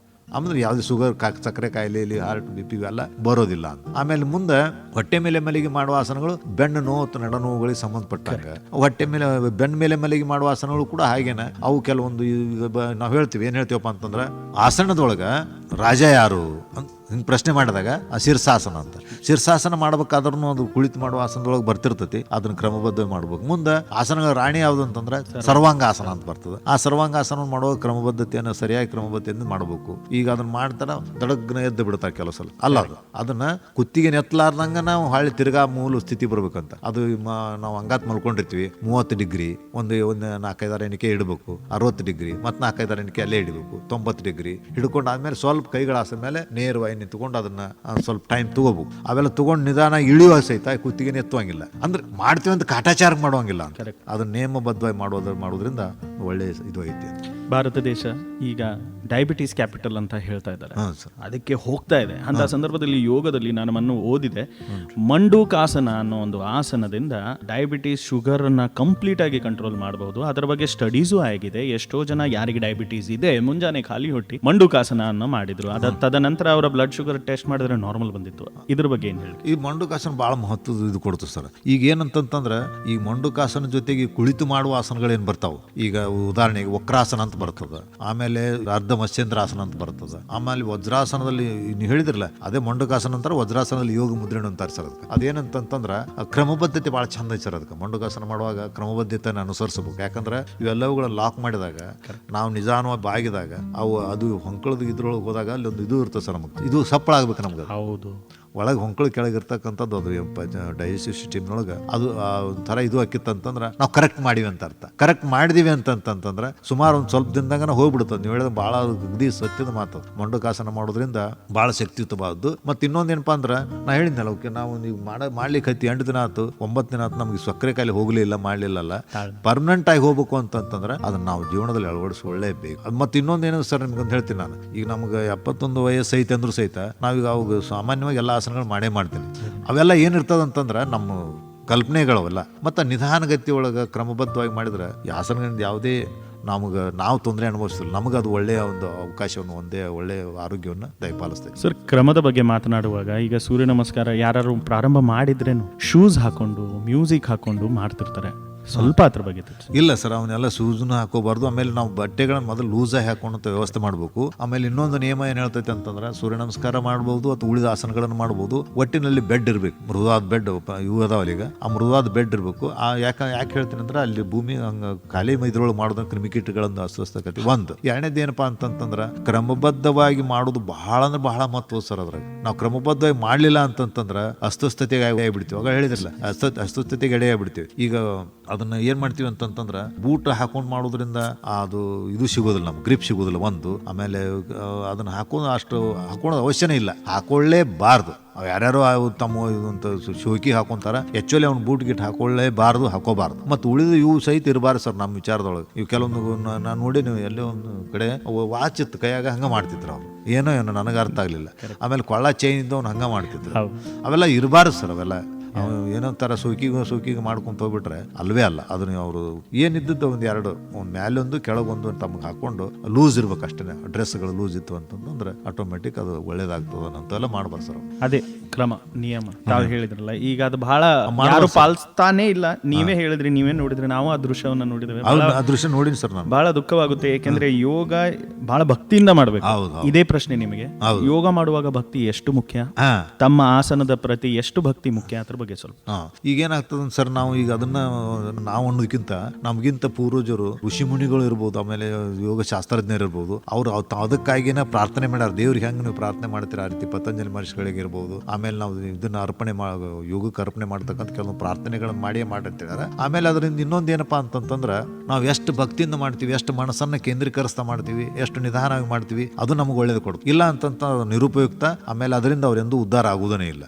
S2: ಆಮೇಲೆ ಯಾವುದೇ ಶುಗರ್ ಸಕ್ಕರೆ ಕಾಯಿಲೆಯಲ್ಲಿ ಹಾರ್ಟ್ BP ಇವೆಲ್ಲ ಬರೋದಿಲ್ಲ ಅಂತ. ಆಮೇಲೆ ಮುಂದೆ ಹೊಟ್ಟೆ ಮೇಲೆ ಮಲಗಿ ಮಾಡುವ ಆಸನಗಳು ಬೆನ್ನು ನೋವು ನಡ ನೋವುಗಳಿಗೆ ಸಂಬಂಧಪಟ್ಟಾಗ, ಹೊಟ್ಟೆ ಮೇಲೆ ಬೆನ್ನ ಮೇಲೆ ಮಲಗಿ ಮಾಡುವ ಆಸನಗಳು ಕೂಡ ಹಾಗೇನೆ. ಅವು ಕೆಲವೊಂದು ನಾವು ಹೇಳ್ತೀವಿ, ಏನ್ ಹೇಳ್ತೀವಪ್ಪ ಅಂತಂದ್ರೆ ಆಸನದೊಳಗ ರಾಜ ಯಾರು ಅಂತ ಹಿಂಗೆ ಪ್ರಶ್ನೆ ಮಾಡಿದಾಗ ಆ ಶೀರ್ಷಾಸನ ಅಂತ. ಶೀರ್ಷಾಸನ ಮಾಡ್ಬೇಕಾದ್ರೂ ಅದು ಕುಳಿತು ಮಾಡುವ ಆಸನದೊಳಗೆ ಬರ್ತಿರ್ತೈತಿ, ಅದನ್ನ ಕ್ರಮಬದ್ಧ ಮಾಡ್ಬೇಕು. ಮುಂದೆ ಆಸನಗಳ ರಾಣಿ ಯಾವುದು ಅಂತಂದ್ರೆ ಸರ್ವಾಂಗಾಸನ ಅಂತ ಬರ್ತದೆ. ಆ ಸರ್ವಾಂಗಾಸನ ಮಾಡುವ ಕ್ರಮಬದ್ಧತೆಯನ್ನು ಸರಿಯಾಗಿ ಕ್ರಮಬದ್ಧತೆಯಿಂದ ಮಾಡಬೇಕು. ಈಗ ಅದನ್ನ ಮಾಡ್ತಾರ ದಡಗ್ನ ಎದ್ದು ಬಿಡ್ತಾರೆ ಕೆಲವು ಸಲ. ಅಲ್ಲ, ಅದನ್ನ ಕುತ್ತಿಗೆ ನೆತ್ತಲಾರ್ದಂಗ ನಾವು ಹೊಳ್ಳಿ ತಿರ್ಗಾ ಮೂಲ ಸ್ಥಿತಿ ಬರ್ಬೇಕಂತ. ಅದು ನಾವು ಹಂಗಾತ್ ಮಲ್ಕೊಂಡಿರ್ತೀವಿ 30 ಡಿಗ್ರಿ, ಒಂದು 4-5 ಎಣಿಕೆ ಇಡಬೇಕು. 60 ಡಿಗ್ರಿ ಮತ್ತೆ 4-5 ಎಣಿಕೆ ಅಲ್ಲೇ ಹಿಡಬೇಕು. 90 ಡಿಗ್ರಿ ಹಿಡ್ಕೊಂಡು ಆದ್ಮೇಲೆ ಸ್ವಲ್ಪ ಕೈಗಳ ಆಸನ ಮೇಲೆ ನೇರವಾಗಿ ನಿಂತ್ಕೊಂಡು ಅದನ್ನ ಸ್ವಲ್ಪ ಟೈಮ್ ತಗೋಬೇಕು. ಅವೆಲ್ಲ ತಗೊಂಡು ನಿಧಾನ ಇಳಿಯುವ ಸಹಿತ ಕುತ್ತಿಗೆ ಎತ್ತುವಂಗಿಲ್ಲ. ಅಂದ್ರೆ ಮಾಡ್ತೀವಿ ಅಂತ ಕಾಟಾಚಾರ ಮಾಡುವಂಗಿಲ್ಲ ಅಂತ. ಅದನ್ನ ನೇಮಬದ್ಧವಾಗಿ ಮಾಡೋದ್ರಿಂದ ಒಳ್ಳೆ ಇದು ಐತಿ.
S1: ಭಾರತ ದೇಶ ಈಗ ಡಯಾಬಿಟೀಸ್ ಕ್ಯಾಪಿಟಲ್ ಅಂತ ಹೇಳ್ತಾ ಇದ್ದಾರೆ, ಅದಕ್ಕೆ ಹೋಗ್ತಾ ಇದೆ. ಅಂತ ಸಂದರ್ಭದಲ್ಲಿ ಯೋಗದಲ್ಲಿ ನಾನು ಮೊನ್ನೆ ಓದಿದೆ, ಮಂಡೂಕಾಸನ ಅನ್ನೋ ಒಂದು ಆಸನದಿಂದ ಡಯಾಬಿಟೀಸ್ ಶುಗರ್ ಅನ್ನ ಕಂಪ್ಲೀಟ್ ಆಗಿ ಕಂಟ್ರೋಲ್ ಮಾಡಬಹುದು. ಅದರ ಬಗ್ಗೆ ಸ್ಟಡೀಸು ಆಗಿದೆ. ಎಷ್ಟೋ ಜನ ಯಾರಿಗೆ ಡಯಾಬಿಟೀಸ್ ಇದೆ ಮುಂಜಾನೆ ಖಾಲಿ ಹೊಟ್ಟಿ ಮಂಡೂಕಾಸನ ಅನ್ನು ಮಾಡಿದ್ರು. ತದನಂತರ ಅವರ ಬ್ಲಡ್ ಶುಗರ್ ಟೆಸ್ಟ್ ಮಾಡಿದ್ರೆ ನಾರ್ಮಲ್ ಬಂದಿತ್ತು. ಇದ್ರ ಬಗ್ಗೆ ಏನ್ ಹೇಳಿ?
S2: ಈ ಮಂಡೂಕಾಸನ ಬಹಳ ಮಹತ್ವದ ಇದು ಕೊಡ್ತು ಸರ್. ಈಗ ಏನಂತಂದ್ರೆ ಈ ಮಂಡೂಕಾಸನ ಜೊತೆಗೆ ಕುಳಿತು ಮಾಡುವ ಆಸನಗಳೇನು ಬರ್ತಾವೆ. ಈಗ ಉದಾಹರಣೆಗೆ ವಕ್ರಾಸನ ಅಂತ ಬರ್ತದೆ, ಆಮೇಲೆ ಅರ್ಧ ಮತ್ಸ್ಯೇಂದ್ರಾಸನ ಅಂತ ಬರ್ತದೆ, ಆಮೇಲೆ ವಜ್ರಾಸನದಲ್ಲಿ ನೀವು ಹೇಳಿದ್ರಲ್ಲ ಅದೇ ಮಂಡೂಕಾಸನ ಅಂತಾರೆ. ವಜ್ರಾಸನದಲ್ಲಿ ಯೋಗ ಮುದ್ರಣೆ ಅಂತಾರೆ ಸರ್. ಅದಕ್ಕೇನಂತಂದ್ರೆ ಕ್ರಮಬದ್ಧತೆ ಭಾಳ ಚಂದ ಐತೆ ಸರ್. ಅದಕ್ಕೆ ಮಂಡೂಕಾಸನ ಮಾಡುವಾಗ ಕ್ರಮಬದ್ಧತೆಯನ್ನು ಅನುಸರಿಸಬೇಕು. ಯಾಕಂದ್ರೆ ಇವೆಲ್ಲವುಗಳನ್ನ ಲಾಕ್ ಮಾಡಿದಾಗ ನಾವು ನಿಧಾನವಾಗಿ ಬಾಗಿದಾಗ ಅದು ಹೊಂಕಳದ ಇದ್ರೊಳಗೆ ಹೋದಾಗ ಅಲ್ಲಿ ಒಂದು ಇದು ಇರ್ತದೆ ಸರ್. ನಮಗೆ ಇದು ಸಪ್ಪಳ ಆಗ್ಬೇಕು ನಮ್ಗೆ.
S1: ಹೌದು,
S2: ಒಳಗೆ ಹೊಂಕಳ ಕೆಳಗೆ ಇರ್ತಕ್ಕಂಥದ್ದು ಅದು ಡೈಜೆಸ್ಟಿವ್ ಸಿಸ್ಟಮ್ನೊಳಗೆ ಅದು ಒಂಥರ ಇದು ಹಾಕಿತ್ತಂತಂದ್ರೆ ನಾವು ಕರೆಕ್ಟ್ ಮಾಡಿವಿ ಅಂತ ಅರ್ಥ. ಕರೆಕ್ಟ್ ಮಾಡಿದೀವಿ ಅಂತಂತಂದ್ರೆ ಸುಮಾರು ಒಂದು ಸ್ವಲ್ಪ ದಿನದಾಗ ಹೋಗ್ಬಿಡುತ್ತದೆ. ನೀವು ಹೇಳಿದ್ರೆ ಭಾಳ ಅಗದಿ ಸತ್ಯದ ಮಾತು. ಮಂಡೂಕಾಸನ ಮಾಡೋದ್ರಿಂದ ಭಾಳ ಶಕ್ತಿಯುತವಾದ್ದು. ಮತ್ತು ಇನ್ನೊಂದೇನಪ್ಪ ಅಂದ್ರೆ ನಾ ಹೇಳಿದ್ನಲ್ಲ, ಓಕೆ ನಾವು ನೀವು ಮಾಡ್ಲಿಕ್ಕೆ ಹತ್ತಿ 8 ದಿನ ಆಯ್ತು 9 ದಿನ ಆಯ್ತು ನಮ್ಗೆ ಸಕ್ಕರೆ ಕಾಯಿಲೆ ಹೋಗಲಿಲ್ಲ ಮಾಡಲಿಲ್ಲಲ್ಲ, ಪರ್ಮನೆಂಟ್ ಆಗಿ ಹೋಗ್ಬೇಕು ಅಂತಂತಂದ್ರೆ ಅದನ್ನ ನಾವು ಜೀವನದಲ್ಲಿ ಅಳವಡಿಸ್ಕೊಳ್ಳೇಬೇಕು. ಮತ್ತು ಇನ್ನೊಂದೇನು ಸರ್ ನಿಮ್ಗೊಂದು ಹೇಳ್ತೀನಿ ನಾನು. ಈಗ ನಮ್ಗೆ 71 ವಯಸ್ಸು ಐತೆ ಅಂದ್ರೂ ಸಹಿತ ನಾವೀಗ ಅವಾಗ ಸಾಮಾನ್ಯವಾಗಿ ಎಲ್ಲ ಆಸನಗಳು ಮಾಡ್ತೀನಿ. ಅವೆಲ್ಲ ಏನಿರ್ತದಂತಂದ್ರೆ ನಮ್ಮ ಕಲ್ಪನೆಗಳವೆಲ್ಲ. ಮತ್ತು ನಿಧಾನಗತಿ ಒಳಗೆ ಕ್ರಮಬದ್ಧವಾಗಿ ಮಾಡಿದ್ರೆ ಈ ಆಸನಗಳಿಂದ ಯಾವುದೇ ನಾವು ತೊಂದರೆ ಅನುಭವಿಸ್ತಿಲ್ಲ. ನಮಗೆ ಅದು ಒಳ್ಳೆಯ ಒಂದು ಅವಕಾಶವನ್ನು, ಒಂದೇ ಒಳ್ಳೆಯ ಆರೋಗ್ಯವನ್ನು ದಯಪಾಲಿಸ್ತೇವೆ.
S1: ಸರ್, ಕ್ರಮದ ಬಗ್ಗೆ ಮಾತನಾಡುವಾಗ ಈಗ ಸೂರ್ಯ ನಮಸ್ಕಾರ ಯಾರು ಪ್ರಾರಂಭ ಮಾಡಿದ್ರೇನು ಶೂಸ್ ಹಾಕೊಂಡು ಮ್ಯೂಸಿಕ್ ಹಾಕೊಂಡು ಮಾಡ್ತಿರ್ತಾರೆ. ಸ್ವಲ್ಪ ಅದ್ರ ಬಗ್ಗೆ
S2: ಇಲ್ಲ ಸರ್, ಅವನ್ನೆಲ್ಲ ಶೂಸ್ನು ಹಾಕೋಬಾರ್ದು. ಆಮೇಲೆ ನಾವು ಬಟ್ಟೆಗಳನ್ನ ಮೊದಲು ಲೂಸಾಗಿ ಹಾಕೊಂಡಂತ ವ್ಯವಸ್ಥೆ ಮಾಡಬೇಕು. ಆಮೇಲೆ ಇನ್ನೊಂದು ನಿಯಮ ಏನು ಹೇಳ್ತೈತೆ ಅಂತಂದ್ರೆ ಸೂರ್ಯ ನಮಸ್ಕಾರ ಮಾಡ್ಬೋದು ಅಥವಾ ಉಳಿದ ಆಸನಗಳನ್ನು ಮಾಡ್ಬೋದು. ಒಟ್ಟಿನಲ್ಲಿ ಬೆಡ್ ಇರಬೇಕು, ಮೃದುವಾದ ಬೆಡ್. ಇವು ಅದಾವಲ್ಲ ಈಗ, ಆ ಮೃದುವಾದ ಬೆಡ್ ಇರಬೇಕು. ಯಾಕೆ ಹೇಳ್ತೀನಿ ಅಂದ್ರೆ ಅಲ್ಲಿ ಭೂಮಿ ಖಾಲಿ ಇದ್ರೊಳಗೆ ಮಾಡೋದನ್ನ ಕ್ರಿಮಿಕೀಟಗಳನ್ನು ಅಸ್ವಸ್ಥಕತಿ ಒಂದು. ಎರಡನೇದು ಏನಪ್ಪಾ ಅಂತಂತಂದ್ರೆ ಕ್ರಮಬದ್ಧವಾಗಿ ಮಾಡೋದು ಬಹಳ ಅಂದ್ರೆ ಬಹಳ ಮಹತ್ವ ಸರ್. ಅದ್ರಾಗ ನಾವು ಕ್ರಮಬದ್ಧವಾಗಿ ಮಾಡಲಿಲ್ಲ ಅಂತಂತಂದ್ರೆ ಅಸ್ವಸ್ಥತೆಗೆ ಆಗಿಬಿಡ್ತೀವಿ. ಆಗ ಹೇಳಿದ್ರಲ್ಲ, ಅಸ್ವಸ್ಥತೆಗೆ ಎಡೆ ಆಗ್ಬಿಡ್ತೀವಿ. ಈಗ ಅದನ್ನ ಏನ್ ಮಾಡ್ತೀವಿ ಅಂತಂತಂದ್ರೆ ಬೂಟ್ ಹಾಕೊಂಡು ಮಾಡೋದ್ರಿಂದ ಅದು ಇದು ಸಿಗೋದಿಲ್ಲ, ನಮ್ಗೆ ಗ್ರಿಪ್ ಸಿಗೋದಿಲ್ಲ ಒಂದು. ಆಮೇಲೆ ಅದನ್ನ ಹಾಕೋದು ಅವಶ್ಯನೇ ಇಲ್ಲ, ಹಾಕೊಳ್ಳೇಬಾರ್ದು. ಯಾರ್ಯಾರೋ ತಮ್ಮ ಇದಂತ ಶೋಕಿ ಹಾಕೊಂತಾರ. ಆಕ್ಚುಲಿ ಅವ್ನು ಬೂಟ್ ಗಿಟ್ ಹಾಕೋಬಾರ್ದು. ಮತ್ತು ಉಳಿದ ಇವು ಸಹಿತ ಇರಬಾರ್ದು ಸರ್ ನಮ್ಮ ವಿಚಾರದೊಳಗೆ. ಇವು ಕೆಲವೊಂದು ನಾನು ನೋಡಿ, ನೀವು ಎಲ್ಲೇ ಒಂದು ಕಡೆ ವಾಚ್ ಇತ್ತು ಕೈಯಾಗ ಹಂಗ ಮಾಡ್ತಿದ್ರು ಅವ್ರು. ಏನೋ ನನಗೆ ಅರ್ಥ ಆಗ್ಲಿಲ್ಲ. ಆಮೇಲೆ ಕೊಳ್ಳ ಚೈನ್ ಇದ್ದವ್ನು ಹಂಗ ಮಾಡ್ತಿದ್ರು. ಅವೆಲ್ಲ ಇರಬಾರ್ದು ಸರ್. ಅವೆಲ್ಲ ಏನಂತಾರ ಸೋಕಿಗೆ ಮಾಡ್ಕೊಂತ ಹೋಗ್ಬಿಟ್ರೆ ಅಲ್ವೇ ಅಲ್ಲ. ಅದನ್ನ ಅವರು ಏನಿದ್ದದ್ದು ಒಂದು ಮ್ಯಾಲೊಂದು ಕೆಳಗೊಂದು ತಮಗೆ ಹಾಕೊಂಡು ಲೂಸ್ ಇರ್ಬೇಕು ಅಷ್ಟೇ. ಡ್ರೆಸ್ಗಳು ಲೂಸ್ ಇತ್ತು ಅಂತಂದ್ರೆ ಆಟೋಮೆಟಿಕ್ ಅದು ಒಳ್ಳೇದಾಗ್ತದ ಅಂತೆಲ್ಲ ಮಾಡ್ಬಾರ್ದು ಸರ್.
S1: ಅದೇ ಕ್ರಮ ನಿಯಮ ತಾವು ಹೇಳಿದ್ರಲ್ಲ, ಈಗ ಅದು ಬಹಳ ಯಾರು ಪಾಲಿಸ್ತಾನೇ ಇಲ್ಲ. ನೀವೇ ಹೇಳಿದ್ರಿ, ನೀವೇ ನೋಡಿದ್ರಿ, ನಾವು ಆ ದೃಶ್ಯವನ್ನು ನೋಡಿದ್ವಿ.
S2: ಆ ದೃಶ್ಯ ನೋಡಿನಿ ಸರ್ ನಾನು.
S1: ಬಹಳ ದುಃಖವಾಗುತ್ತೆ. ಯಾಕೆಂದ್ರೆ ಯೋಗ ಬಹಳ ಭಕ್ತಿಯಿಂದ ಮಾಡ್ಬೇಕು. ಇದೇ ಪ್ರಶ್ನೆ ನಿಮಗೆ, ಯೋಗ ಮಾಡುವಾಗ ಭಕ್ತಿ ಎಷ್ಟು ಮುಖ್ಯ, ತಮ್ಮ ಆಸನದ ಪ್ರತಿ ಎಷ್ಟು ಭಕ್ತಿ ಮುಖ್ಯ, ಅದ್ರ ಬಗ್ಗೆ ಸ್ವಲ್ಪ.
S2: ಈಗೇನಾಗ್ತದ ಸರ್, ನಾವು ಈಗ ಅದನ್ನ ನಾವು ಅನ್ನೋದಕ್ಕಿಂತ ನಮ್ಗಿಂತ ಪೂರ್ವಜರು ಋಷಿ ಮುನಿಗಳು ಇರ್ಬೋದು, ಆಮೇಲೆ ಯೋಗ ಶಾಸ್ತ್ರಜ್ಞರು ಇರ್ಬೋದು, ಅವ್ರು ಅದಕ್ಕಾಗಿನ ಪ್ರಾರ್ಥನೆ ಮಾಡ್ಯಾರ. ದೇವ್ರಿಗೆ ಹೆಂಗ್ ನೀವು ಪ್ರಾರ್ಥನೆ ಮಾಡ್ತೀರ ಆ ರೀತಿ ಪತಂಜಲಿ ಮಹರ್ಷಿಗಳಿಗೆ ಇರ್ಬೋದು. ಆಮೇಲೆ ನಾವು ಇದನ್ನ ಯೋಗಕ್ಕೆ ಅರ್ಪಣೆ ಮಾಡ್ತಕ್ಕಂಥ ಕೆಲವೊಂದು ಪ್ರಾರ್ಥನೆಗಳನ್ನ ಮಾಡಿರ್ತಿದ್ದಾರೆ. ಆಮೇಲೆ ಅದರಿಂದ ಇನ್ನೊಂದು ಏನಪ್ಪಾ ಅಂತಂತಂದ್ರೆ ನಾವು ಎಷ್ಟು ಭಕ್ತಿಯಿಂದ ಮಾಡ್ತೀವಿ, ಎಷ್ಟು ಮನಸ್ಸನ್ನ ಕೇಂದ್ರೀಕರಿಸ್ತಾ ಮಾಡ್ತೀವಿ, ಎಷ್ಟು ನಿಧಾನವಾಗಿ ಮಾಡ್ತೀವಿ, ಅದು ನಮ್ಗೆ ಒಳ್ಳೇದು ಕೊಡುತ್ತೆ. ಇಲ್ಲ ಅಂತಂತ ನಿರುಪಯುಕ್ತ. ಆಮೇಲೆ ಅದರಿಂದ ಅವ್ರೆಂದೂ ಉದ್ಧಾರ ಆಗುವುದೇ ಇಲ್ಲ.